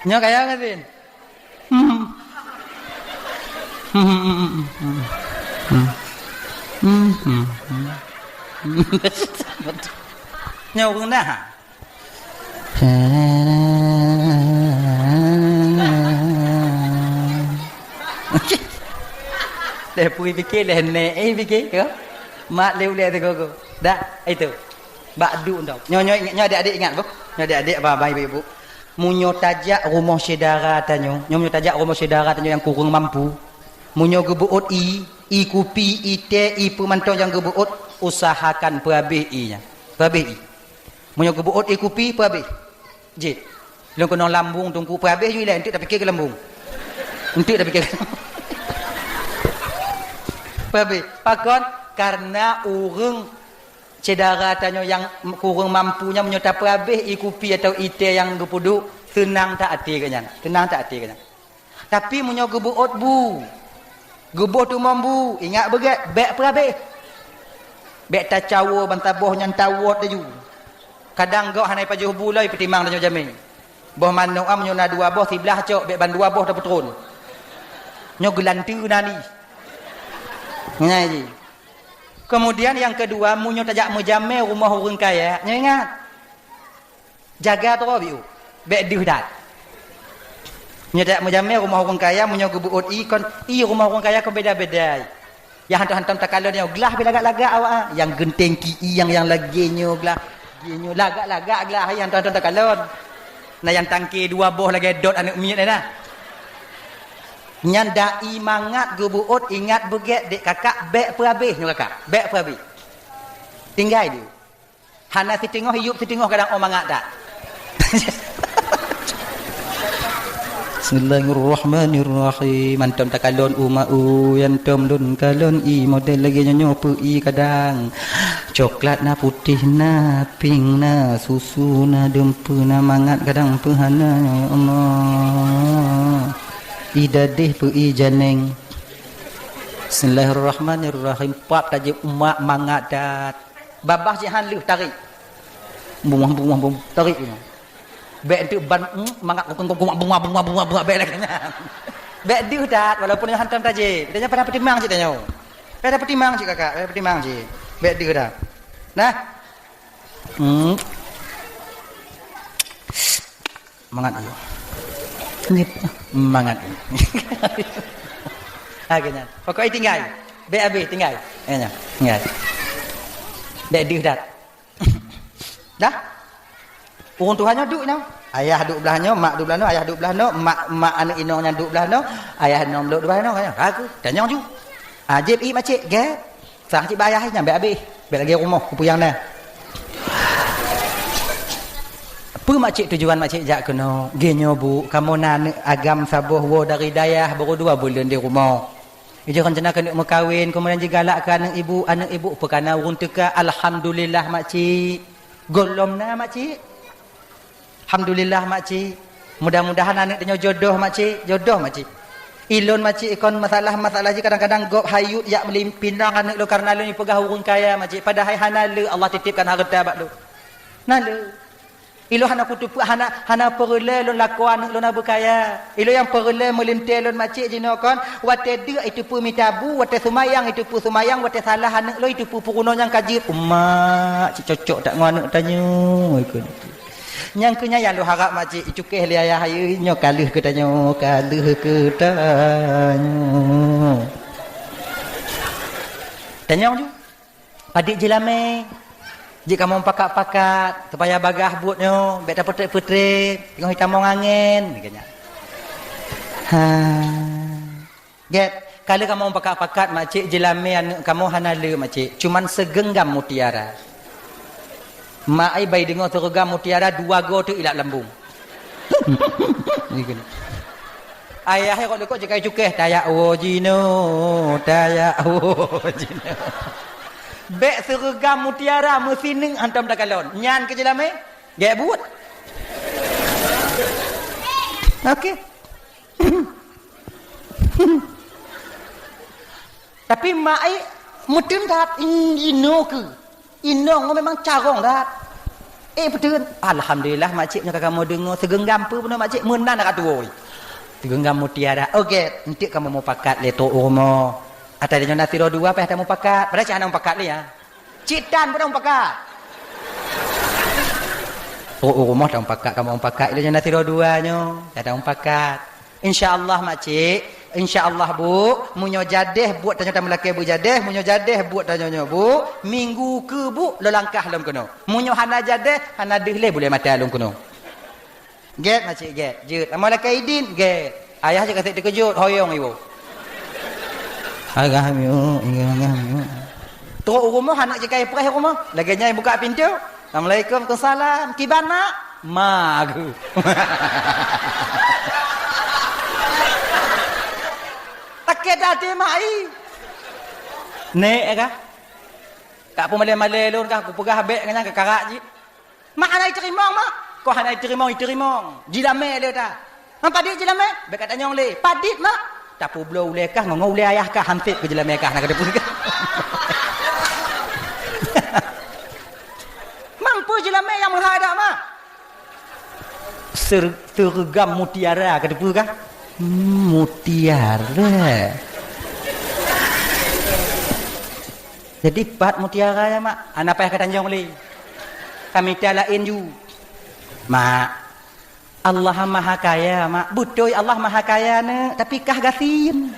Nya kaya ngatin. Nya urang dah. Dah pergi fikir dah naik fikir ke? Mak leu-leu tu go. Dah itu. Bakdu tau. Nyo adik-adik ingat bu? Nyo adik-adik apa ibu? Munyo tajak rumah saudara tanyo. Munyo tajak rumah saudara tanyo yang kurang mampu. Munyo gebuut i kupi, i teh, i pemantau yang gebuut usahakan perabih i nya. Perabih i. Munyo gebuut i kupi perabih. Jit. Long kena lambung tungku perabih ju ile entik tak fikir ke lambung. Entik tak fikir. Perabih. Pakon karena urang cedera tanya yang kurang mampunya menyerta perabih ikupi atau ite yang gepudu tenang tak hati kenyan tenang tak hati kenyan tapi munyo gebuot bu gebuh tu mambu ingat begat bek perabih bek ta cawo bantaboh nyan tawot taju kadang gau hanai pajuh bulai petimang tanya jamin boh manu am nyo na dua boh tiblah cok bek ban dua boh dah petrun nyo gelantu nani ngai. Kemudian yang kedua, munyo tajak mejame rumah orang kaya. Nyo ingat. Jaga tu biu. Bek diu dat. Munyo tajak mejame rumah orang kaya, munyo gebuut ikon, rumah orang kaya ko beda-beda. Yang hantam-hantam takalon nyo gelah belagak-lagak awak. Yang genteng ki yang lagi nyo gelah. Nyo lagak-lagak gelah yang hantam takalon. Nah yang tangki dua boh lagi dot anak minyak dah. Nyan dai mangat gebuut ingat beget dek kakak bek perabih ni kakak bek perabih tinggal dia hana si tengok kadang mangat dak. Bismillahirrahmanirrahim mantam takalon umau yantom dun kalon i model lagi nyo pi kadang coklat na putih na pink na susu na dempu na mangat kadang pehana ya Allah idadih pi janeng. Bismillahirrahmanirrahim pap taje umak mangat dat babah jihan leuh tarik bung tarik bek tu ban mangat bunga bek lagi bek diu dat walaupun hantam taje dia pernah petimang cik tanya pada petimang cik kakak pada petimang cik bek diu dah nah mangat dia mangat akhirnya pokoknya tinggal bek habis tinggal bek diu dat dah urang Tuhannya duk nyo ayah duk belahnya mak duk belahnya ayah duk belahnya mak anak inongnya duk belahnya ayah nom duk belahnya kan aku tanya ju ajib i macik ge sah cik bayah nyambe habis bek lagi rumah kupuyang dah apa makcik tujuan makcik jak kena genyo bu kamu nan agam sabuh wo dari dayah baru 2 bulan di rumah Ija rencana kena mau kahwin, kemudian dia galak ke anak ibu perkana urung teka, alhamdulillah makcik. Golomna makcik. Alhamdulillah makcik. Mudah-mudahan anak tanya jodoh makcik, Ilon makcik ikon masalah je kadang-kadang gop hayut yak melimpinang anak lu karena lu ni pegah urung kaya makcik. Padahal hanale Allah titipkan harta bak lu. Nale. Ilo hana kutup hana perle lon lakuan lon berkaya. Ilo yang perle melintel lon macik jinokon wate dia itu pu mitabu wate sumayang itu pu sumayang wate salah anak lo itu pu puruno yang kaji umak cik cocok tak ngono tanya ikut. Yang kenya yang lo harap macik icukeh li ayah ayu nyo kaluh ke tanya. Tanya tu. Padik jelame. Jika kamu pakat-pakat supaya bagah buatnya, bet dapat putri, tengok hitam angin, begini. Get, kalau kamu pakat-pakat makcik jelame anak kamu hanale makcik, cuman segenggam mutiara. Mak ai bai dengar segenggam mutiara dua go tu ilak lambung. Begini. Ayah kau lekok jika cukeh tayak wojino. Bek seragam mutiara mesineng hantam dak kalon. Nyan ke jelame? Gek buat. Okey. Tapi mai mudun dat ino ke. Ino memang carong dat. Betul. Alhamdulillah makcik nya kamu dengar segenggam pe pun makcik menan dak tuoi. Segenggam mutiara. Okey, nanti kamu mau pakat leto rumah. Atau dia nak tiro dua apa yang mau pakat? Padahal cak nak pakat ni ya. Citan pun nak pakat. Rumah dah pakat, kamu pakat. Dia nak tiro dua nyo, dah pakat. InsyaAllah makcik, InsyaAllah bu, munyo jadeh buat tanya melaki bu jadeh, munyo jadeh buat tanya bu. Minggu ke bu, lelangkah dalam kono. Munyo hana jadeh, hana dehle boleh mati dalam kono. Get makcik get, jut. Amal laki idin get. Ayah je kata terkejut, hoyong ibu. Agak miu. Teruk rumah anak jekai perih rumah. Lagi nyai buka pintu. Assalamualaikum, Waalaikumsalam. Kiban mak? Mak aku. Takut hati mak ai. Nek kah? Kak pun malai-malai lon kah aku pegah habek dengan ke karak ji. Mak anai terimong mak. Kau anai terimong. Jilame le ta. Mak padik jilame? Bek kata nyong le. Padik mak. Tak pula uleh kah ngau uleh ayah kah hampir ke jelam kah nak ada pun kah mampu jelam yang menghadap mak seragam mutiara kata pun kah mutiara jadi pat mutiara ya mak anak payah kata tanjong le kami talain ju mak Allah maha kaya mak betul Allah maha kaya ne tapi kah gafin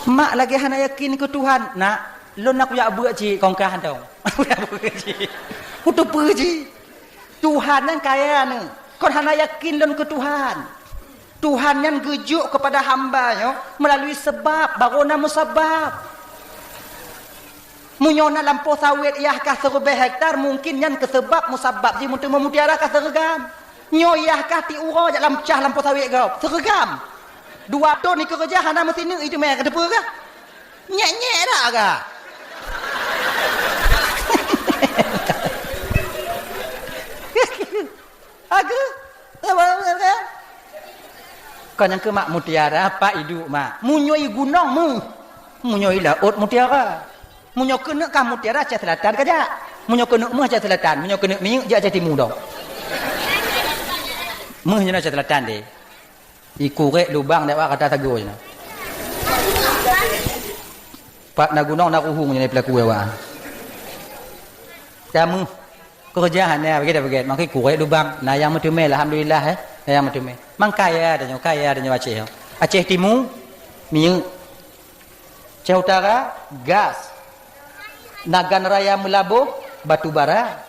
mak lagi hana yakin ke Tuhan nak lo nak ya buat ci kongkah tau putu perji Tuhan yang kaya ne kau hana yakin lon ke Tuhan yang gejuk kepada hamba melalui sebab barona musabab. Munyona lampau sawit yah kah 1000 hektar mungkin nyan kesebab musabab ji untuk memutiara kah seragam. Nyo yah kah ti uro jak lampcah lampau sawit kau. Seragam. 2 ton ni kerja hana mesin ni itu mai ke depa kah? Nyek-nyek dak kah? Aku apa kau yang ke mak mutiara apa hidup mak? Munyoi gunung mu. Munyoi laut mutiara. Munyo kena kah mutiara Aceh Selatan kaja. Munyo kena meh Aceh Selatan, munyo kena minyak je Aceh Timur dah. Meh je Aceh Selatan deh. Ikurek lubang dak kata tagur je. Pak nak gunung nak ruhung je pelaku wa. Kamu kerjaan ya begitu. Makai kurek lubang. Nah yang metume alhamdulillah yang metume. Mang kaya ada Aceh. Aceh Timur minyak. Aceh Utara gas. Nagan Raya Melabuh batu bara.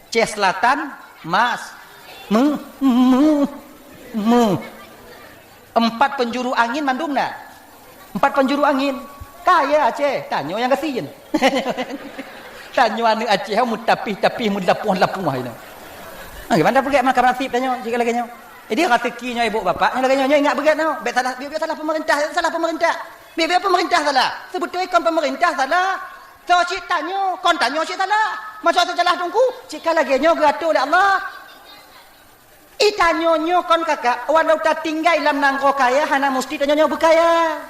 Aceh Selatan emas. 4 penjuru angin mandung nak. 4 penjuru angin. Kaya Aceh. Tanyo yang kasihin. Tanyo anu Aceh mutapih-tapih mulapuh-lapuh ini. Gimana pergi makan nasib tanyo jika lagi nyo. Dia rezekinya ibu bapaknya lagi nyonya ingat berat tau. Biar salah pemerintah, salah pemerintah. Biar pemerintah salah. Sebetulnya kon pemerintah salah. So cik tanya, kon tanya cik salah. Masa salah tunggu, cik lagi nyo geratur oleh Allah. Tanya nyo kon kakak, walau tak tinggal dalam nangro kaya, hana mesti tanya nyo berkaya.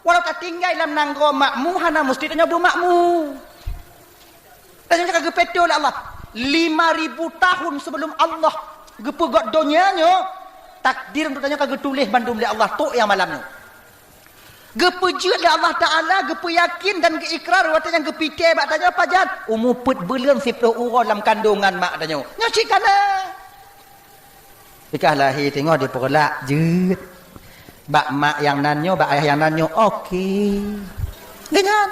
Walau tak tinggal dalam nangro makmu, hana mesti tanya bermakmu. Tanya kakak gepetur oleh Allah. 5,000 tahun sebelum Allah gepegot dunianya, takdir untuk tanya kagak tulis bandum oleh Allah tu yang malamnya. Gepejut oleh Allah Ta'ala, gepeyakin dan geikrar waktu yang gepikir mak tanya apa jan? Umuput belum 10 orang dalam kandungan mak tanya. Nyocikan lah. Jika lahir tengok dia perlak jut. Bak mak yang nanyo, bak ayah yang nanyo, okey. Dengan.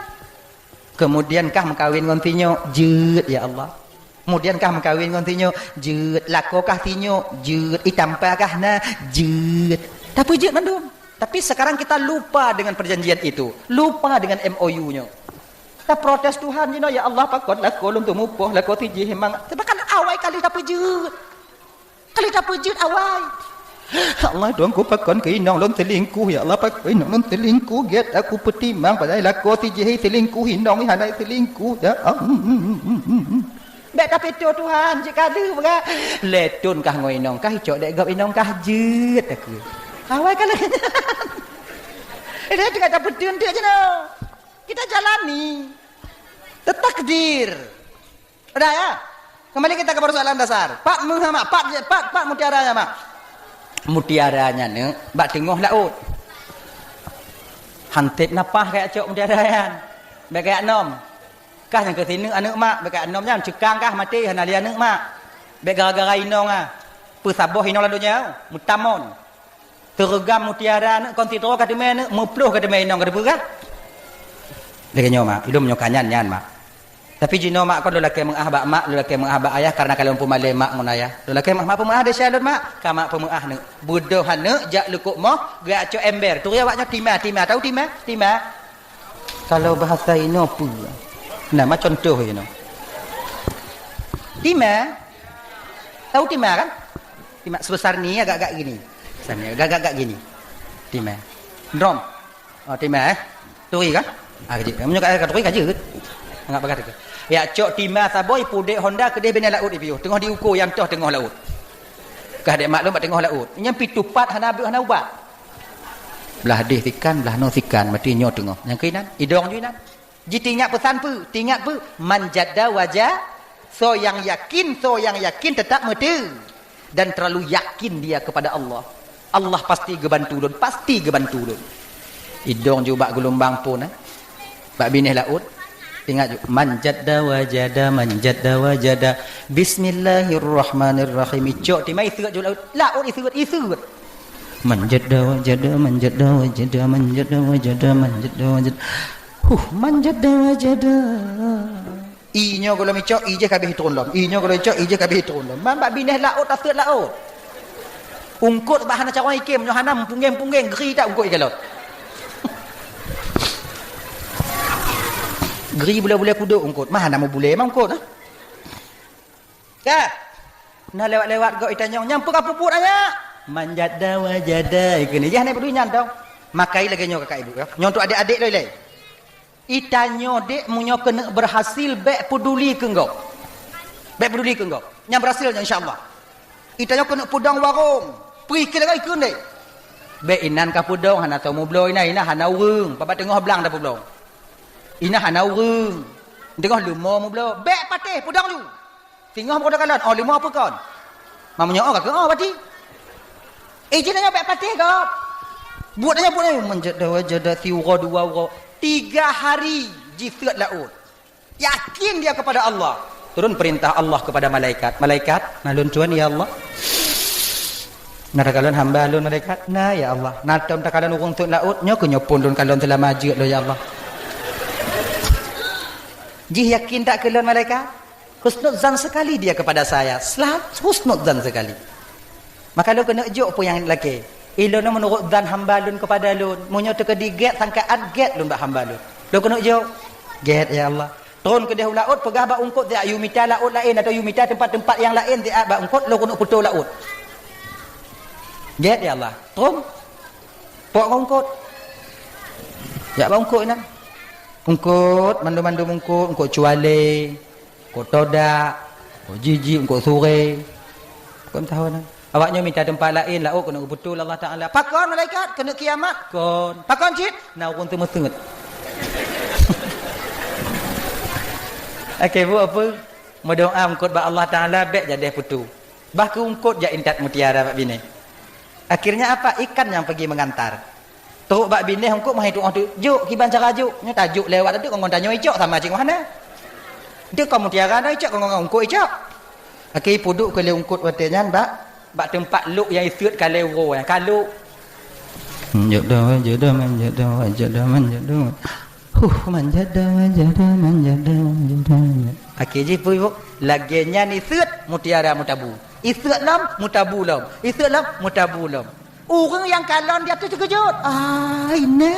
Kemudiankah mengkawin dengan tinyo? Jut ya Allah. Kemudiankah mengkawin dengan tinyo? Jut. Lakokah tinyo? Jut. Itampakah na? Jut. Tapi jut mandum. Tapi sekarang kita lupa dengan perjanjian itu. Lupa dengan MOU-nya. Kita protes Tuhan, ya Allah, pakot lakon untuk mupoh, lakon tijih memang. Sebab kan awal kali tak pejut. Kali tak pejut awal. Allah doang ku pakon ke inong lon selingkuh, ya Allah pakon inong lon selingkuh, get aku petimang padahal lakon tijih selingkuh, inong ni hanai selingkuh. Ya. Baik tapi tu Tuhan, jika ada berah. Letun kah ngoinong kah, hicok dek gap inong kah jut aku. Awal kali dia tengah dapat tunjuk je no. Kita jalani takdir. Udah ya. Kembali kita ke persoalan dasar. Pak Muhammad, Pak mutiaranya mak. Mutiaranya ne, bak tengok laut. Hantip napah kayak cok mutiaranya. Baik kayak nom. Kah yang ke sini anak mak, baik kayak nomnya cekang kah mati hana dia anak mak. Baik gara-gara inong ah. Pesaboh inong lalunya, mutamon. Tergam mutiara nak kontitro kata mana mupluh kata mana inong kata berat lagi nyoma ilmu nyokanyan nyan mak tapi jino mak kau lelaki mengah bak mak lelaki mengah bak ayah karena kalau umpama le mak ngun ayah lelaki mak pemengah ada syalud mak kama pemengah ne bodoh hane jak lekuk moh gerak cok ember tu ya waknya timah tahu timah kalau bahasa ino apa nama contoh you know timah tahu timah kan timah sebesar ni agak-agak gini sana gagak gini timah drom oh timah turi kan kecil kamu nyok turi kajut enggak bagat ke ya cok timah saboy pudek Honda kedai bina laut ipiu tengah diukur yang toh tengah laut kah dek maklum bat tengah laut nyam pitupat hana ubat belah deh tikan belah no tikan mati nyo tengah yang keinan idong juinan ji tingat pesan pu manjada wajah so yang yakin tetap mati dan terlalu yakin dia kepada Allah pasti gebantu lun, idong juga gelombang pun bak binih laut ingat juga manjada wajada bismillahirrahmanirrahim cok timai serat juga laut isu manjada wajada inyo kalau micok ije kabeh hitron lom bak binih laut tak serat laut ungkut bahan cara ikim nyohana punggeng geri tak ungkut ikan laut geri boleh kuduk ungkut mana mau boleh emang ungkut kah nah lewat kau itanyong nyampu kapuput aja manjada wajada ikini jangan peduli nyantau makai lagi nyo kakak ibu ya nyontok adik-adik lele itanyo dek munyo kena berhasil baik peduli ke engkau yang berhasilnya insyaallah itanyo kena pudang warung pergi ke lagi kun dek be inan ka pudong hana tau mu bloy ina hana urung papa tengah belang dah pudong ina hana urung tengah lumo mu bloy be patih pudong lu tengah mu kalan oh lumo apa kon mamanya oh ka oh pati jinanya be patih gap buatnya menjada wajada tiura dua 3 hari jifat laut yakin dia kepada Allah turun perintah Allah kepada malaikat nalun tuan ya Allah narakalon hamba lun malaikat na ya Allah natam takalan urung tut laut nyo ke nyopon lun kalon telah maju lo ya Allah ji yakin tak ke lun malaikat husnudzan sekali dia kepada saya husnudzan sekali maka lo kena juk pun yang lelaki ilon menurut zan hamba lun kepada lun munyo teka diget sangkaan get lun bak hamba lun lo kena juk get ya Allah turun ke dia laut pegah bak ungkut dia yumita laut lain atau yumita tempat-tempat yang lain dia bak ungkut lo kena putul laut Get ya Allah. Trum. Pok ungkut. Ya ungkut nan. Ungkut, mandu-mandu ungkut cuale, ungkut todak, ungkut jiji, ungkut sore. Kau tahu nan. Awaknya minta tempat lain lah, kena betul Allah Taala. Pakon malaikat kena kiamat kon. Pakon cit, nak urun tu mesenget. Okey, buat apa? Berdoa ungkut ba Allah Taala baik jadi putu. Bah ke ungkut ja intat mutiara bak bini. Akhirnya apa? Ikan yang pergi mengantar. Teruk bak bini ungkut mah hidup tu. Juk kiban cara juk. Nya tajuk lewat tu kau tanya icok sama cing mana? Dia kau mutiara dah icok kau ungkut icok. Okey, puduk ke le ungkut watenya bak tempat luk yang isut kalau yang kalau jodoh akhirnya pun laginya ni isut mutiara mutabu isut lam mutabu lam isut lam mutabu lam orang yang kalon dia tu terkejut ini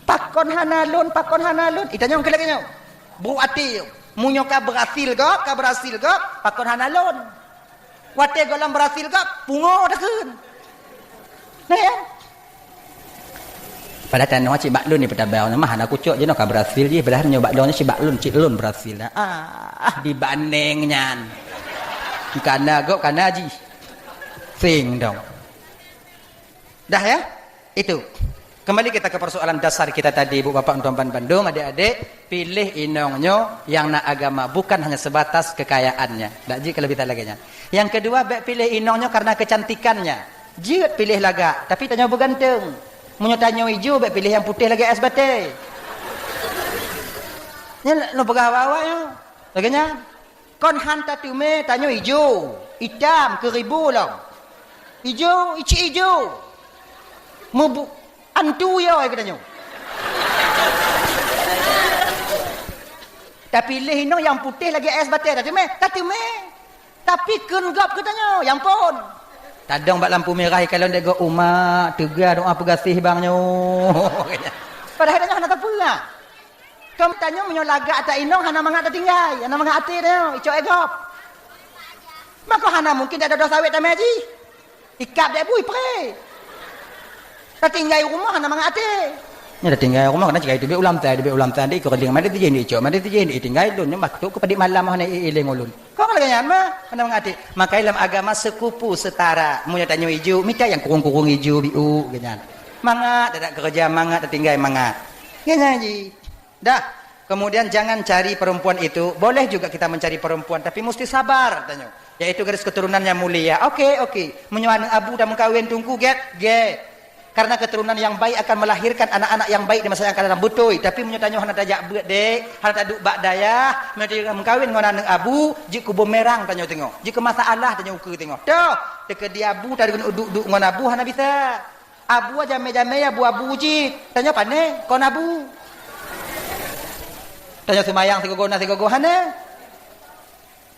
pakon hanalun itanya orang kelaknya buat hati munyoka berhasil ke pakon hanalun wate golam berhasil ke pungo dah kan nah ya pada tanah cik baklun ni petabau nama anak kucuk je nak berhasil je padahal nyoba baklun cik baklun cik lun berhasil dibandingnya kana ji sing dong dah ya itu kembali kita ke persoalan dasar kita tadi Bu Bapak Tuan Bandung adik-adik pilih inongnya yang nak agama bukan hanya sebatas kekayaannya tak ji kalau kita laginya yang kedua baik pilih inongnya karena kecantikannya jiut pilih laga tapi tanya bergantung munyo tanya hijau baik pilih yang putih lagi es bate nya no pegawai laginya kon hanta tume tanya hijau hitam keribu lah hijau ici hijau mubu antu yo katanya tapi pilih inong yang putih lagi es bate tak tume tapi kenggap katanya yang pun tadang bak lampu merah kalau dia go umat tegar doa pegasih bangnya padahal dia hana apa lah kamu tanya menyo lagak tak inong hana mangat tinggai hana mangat ati dia icok egop maka hana mungkin ada dosa sawit tak maji ikap dia bui pre tak tinggai rumah hana mangat ati nya dah tinggal rumah kena cakap itu ulam tadi ko keding mari tu je ni icok mari tu je ni tinggal dun nya maktu ke pedik malam hana ileng ulun kau kalau ganyan mah hana mangati maka dalam agama sekupu setara mu tanya hijau minta yang kurung-kurung hijau biu ganyan mangat ada kerja mangat tinggal mangat ganyan ji dah kemudian jangan cari perempuan itu boleh juga kita mencari perempuan tapi mesti sabar tanya yaitu garis keturunan yang mulia okey menyuan abu dan mengkawin tungku get karena keturunan yang baik akan melahirkan anak-anak yang baik di masa yang akan datang betul tapi menyatanya hana tajak beut dek hana taduk bak dayah menyatanya mengkawin dengan anak abu jika bumerang tanya tengok jika masalah tanya ukur tengok dah dekat dia abu tadi kena duduk dengan abu hana bisa abu jame-jame abu ji tanya pane kon abu tanya semayang tiga go hana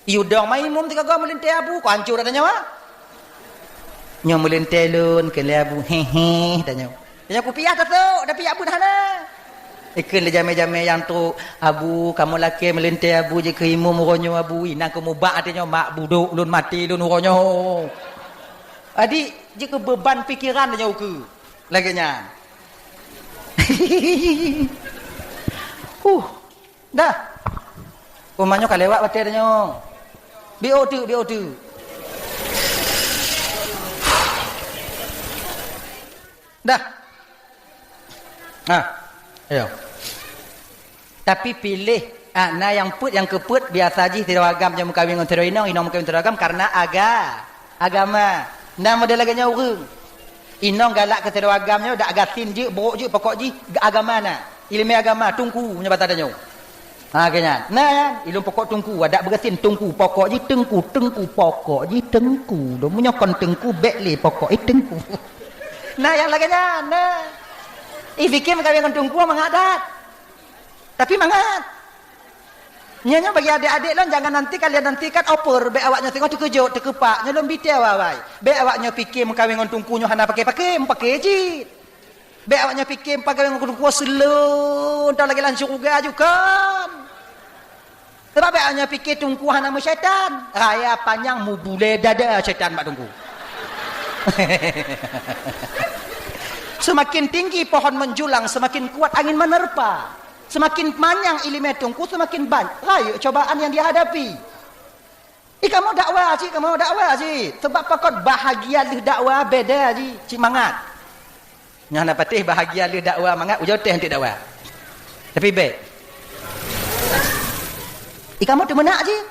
iudong maimum tiga go melintai abu ko hancur tanya wah nyo melentelun ke labu hehe tanya ku piah tu dah piah pun hana ikan le jame-jame yang tu abu kamu laki melentai abu je ke imu muronyo abu ina ke mubak tanya mak buduk lun mati lun muronyo adik je ke beban fikiran tanya ke laginya dah umanyo ka lewat batai tanya BO2 dah ayo tapi pilih nah yang keput biasa aja tidak agam jangan kawin dengan tero inong kawin tero agam karena agama nah model laganya orang inong galak ke tero agamnya dak agatin je borok je pokok je agama na ilmu agama tungku punya batadanya kenya nah ilmu pokok tungku ada bergasin tungku pokok je tengku pokok je tengku do punya kon tengku bekle pokok tengku nah yang laganya nah fikir kawin dengan tungku mengadat tapi mangat nyanya bagi adik-adik lan jangan nanti kalian nantikan oper be awaknya tengok terkejut terkepak nyelom bitel wawai be awaknya fikir kawin dengan tungkunya hana pakai ji be awaknya fikir kawin dengan tungku selun tak lagi lan syurga juga sebab be awaknya fikir tungku hana syaitan raya panjang mu bule dada syaitan mak tungku Semakin tinggi pohon menjulang, semakin kuat angin menerpa. Semakin panjang ilmu tungku, semakin banyak cobaan yang dihadapi. Kamu dakwah cik, kamu dakwah cik. Sebab pakot bahagia lu dakwah beda cik. Cik mangat. Yang nak patih bahagia lu dakwah mangat, ujau teh untuk dakwah. Tapi baik. Kamu tu menak cik.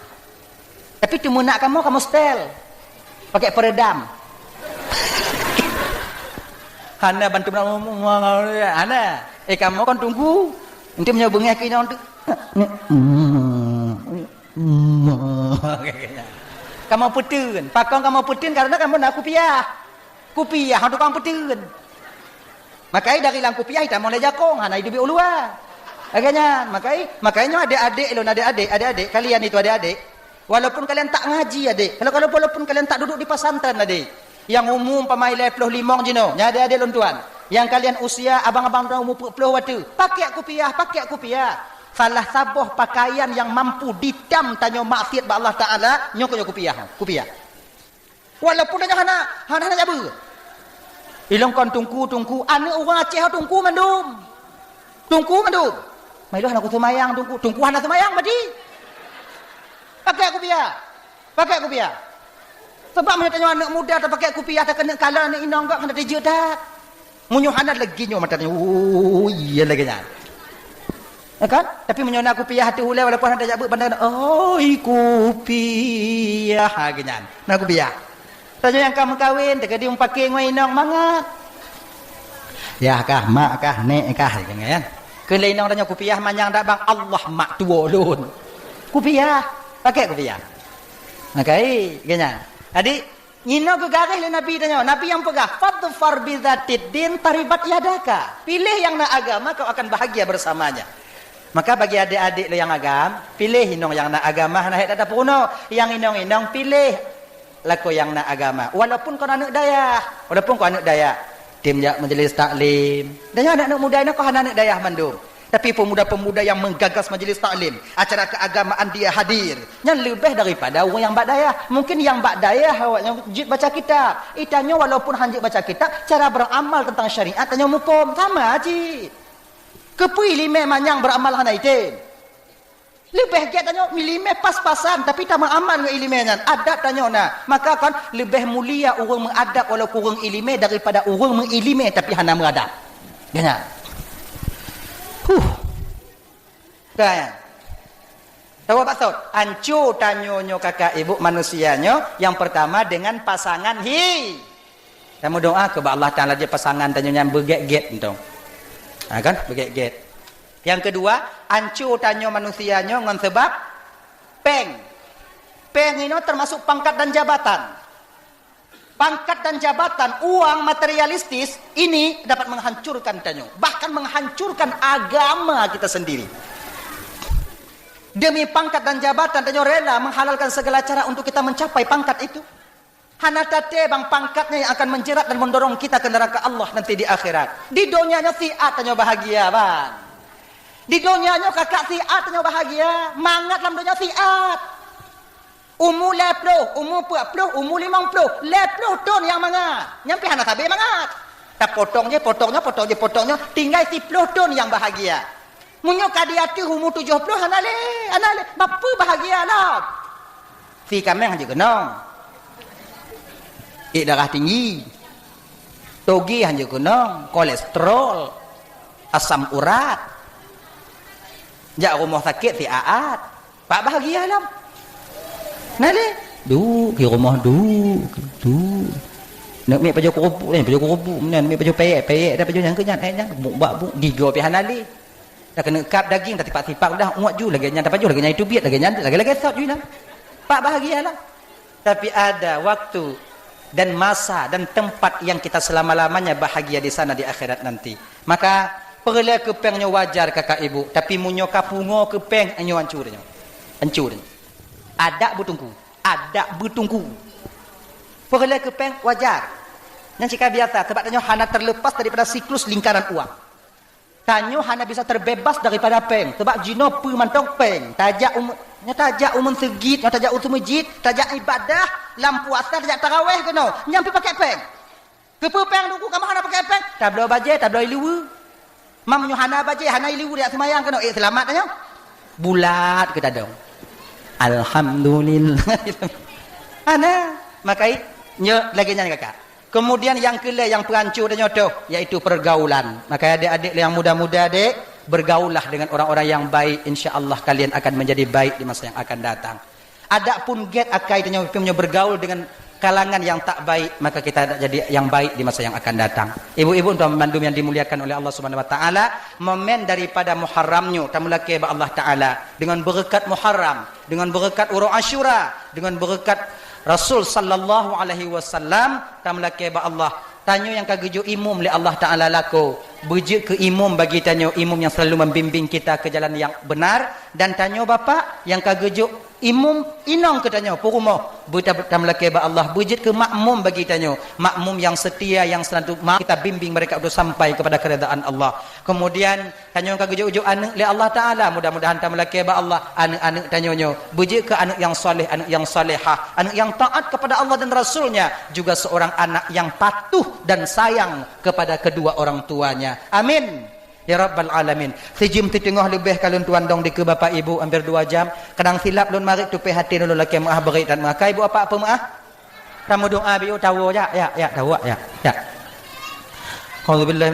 Tapi tu menak kamu style. Pakai peredam. Hana bantu ngomong. Hana, kamu kan tunggu. Nanti menyobongnya ke orang tu. Kamu putun. Pakong kamu putun karena kamu nak kupiah. Kupiah untuk kamu putun. Makanya dari lang kupiah kita mulai jakong. Hana hidup ulua. Agaknya. Makanya adik-adik kalian itu adik-adik. Walaupun kalian tak ngaji adik. Walaupun kalian tak duduk di pesantren adik. Yang umum pemain 25 jino. Nya adik-adik lontuan. Yang kalian usia abang-abang umur 40 waktu. Pakai kupiah. Salah sabuh pakaian yang mampu didam tanya maksiat ba Allah Taala, nyok kupiah. Walaupun hanya hana jabu. Ilong kon tungku, ane orang Aceh tungku mandum. Mai dah nak semayang tungku hana semayang badi. Pakai kupiah. Sebab mana tanya anak muda tak pakai kupiah tak kena kala ni inang gak kena deje tak. Munyo hana lagi nyo matanya. Iya lagi nya. Kan? Tapi menyona kupiah hati hulai walaupun ada jabut pandang kupiah ganyan. Nah kupiah. Tanya yang kamu kawin dekat dia pakai ngoinong mangat. Ya kah, mak kah, nek kah ganyan. Keun lain tanya kupiah manjang dak bang Allah mak tua lun. Kupiah, pakai kupiah. Makai ganyan. Adik nyino ke garis le Nabi tanya. Nabi yang pegah fadfar bi dzatid din taribat yadaka. Pilih yang nak agama kau akan bahagia bersamanya. Maka bagi adik-adik yang agam, pilih inong yang nak agama, nak ada puno. Yang inong pilih laku yang nak agama. Walaupun kau anak dayah, tim jak majlis taklim. Dan anak muda ini kau anak dayah mandum. Tapi pemuda-pemuda yang menggagas majlis taklim, acara keagamaan dia hadir. Yang lebih daripada orang yang bak dayah. Mungkin yang bak dayah awaknya jid baca kitab. Itanya walaupun hanjit baca kitab, cara beramal tentang syariat tanya mukum sama cik. Kepui lima manyang beramal hana itin. Lebih giat tanya milime pas-pasan tapi tak mengamal dengan ilmunya. Adab tanya na. Maka kan lebih mulia orang mengadab walaupun orang ilmu daripada orang mengilmu tapi hana mengadab. Ganyan. Kan. Tahu maksud? Ancu tanyonyo kakak ibu manusianya yang pertama dengan pasangan Kamu doa ke Allah Taala dia pasangan tanyonya berget-get entong. Kan beget-get. Yang kedua, ancu tanyo manusianya dengan sebab peng ini termasuk pangkat dan jabatan. Pangkat dan jabatan, uang materialistis ini dapat menghancurkan tanyo, bahkan menghancurkan agama kita sendiri. Demi pangkat dan jabatan tanyo rela menghalalkan segala cara untuk kita mencapai pangkat itu. Hana tate bang pangkatnya yang akan menjerat dan mendorong kita ke neraka Allah nanti di akhirat. Di dunianya siat tanya bahagia bang. Di dunianya kakak siat tanya bahagia. Mangat dalam dunia siat. Umur 10, umur 40, umur 50, 50 tahun yang mangat. Nyampe hana tabe mangat. Tak potongnya. Tinggal 10 tahun yang bahagia. Munyo kadiati umur 70 hana le. Bapa bahagia lah. Si kami hanya kenong. Darah tinggi, togi hanya gunung, kolesterol, asam urat, jak rumah sakit si aat, pak bahagia lah. Nale, ke rumah nak ambil baju kerupuk, nak ambil baju peyek, dah baju yang kenyang, buk gigo pihan nale. Dah kena kap daging, dah tipak dah muat ju lagi dah baju lagi itu biat lagi sat ju lah. Pak bahagia lah. Tapi ada waktu dan masa dan tempat yang kita selama-lamanya bahagia di sana di akhirat nanti. Maka perla kepengnya wajar kakak ibu, tapi munyo kapungo kepeng anyo hancurnya. Ada betungku. Perla kepeng wajar. Yang cika biasa sebab tanyo hana terlepas daripada siklus lingkaran uang. Tanyo hana bisa terbebas daripada peng sebab jino pu mantong peng. Tajak umum segit, tajak utum masjid, tajak ibadah, lampu asar, tajak tarawih kena. Nyampe pakai peng. Kepepeng dulu kamu hana pakai peng. Tablo baje, tablo ilu. Mam nyo hana baje, hana ilu dia semayang kena selamat aja. Bulat kita dong. Alhamdulillah. Hana makai nyo lagi nyanyi kakak. Kemudian yang kelima yang perancur dan nyodoh yaitu pergaulan. Maka adik-adik yang muda-muda adik bergaullah dengan orang-orang yang baik, insya-Allah kalian akan menjadi baik di masa yang akan datang. Adapun get akai dan nyodoh bergaul dengan kalangan yang tak baik, maka kita jadi yang baik di masa yang akan datang. Ibu-ibu untuk memandum yang dimuliakan oleh Allah Subhanahu wa taala, momen daripada Muharramnya tamulake ba Allah taala dengan berkat Muharram, dengan berkat Urul Asyura, dengan berkat Rasul sallallahu alaihi wasallam tamulake ba Allah. Tanyo yang kagejo imum li Allah taala lako. Beje ke imum bagi tanyo imum yang selalu membimbing kita ke jalan yang benar, dan tanyo bapa yang kagejo imum inong ke tanyo purumo buta tamlake ba Allah bujit ke makmum bagi tanyo makmum yang setia yang selalu kita bimbing mereka untuk sampai kepada keredaan Allah. Kemudian tanyo kagejo-ujo anak li Allah taala, mudah-mudahan tamlake ba Allah anak-anak tanyonyo bujit ke anak yang soleh, anak yang salehah, anak yang taat kepada Allah dan Rasulnya, juga seorang anak yang patuh dan sayang kepada kedua orang tuanya. Amin ya rabbal alamin. Sejam tengah lebih kalun tuan dong di ke bapa ibu hampir 2 jam. Kadang silap lun mari tupai hati dulu laki maah beri dan maah. Kai ibu apa maah? Kamu doa biu tahu ya tahu ya. Alhamdulillah.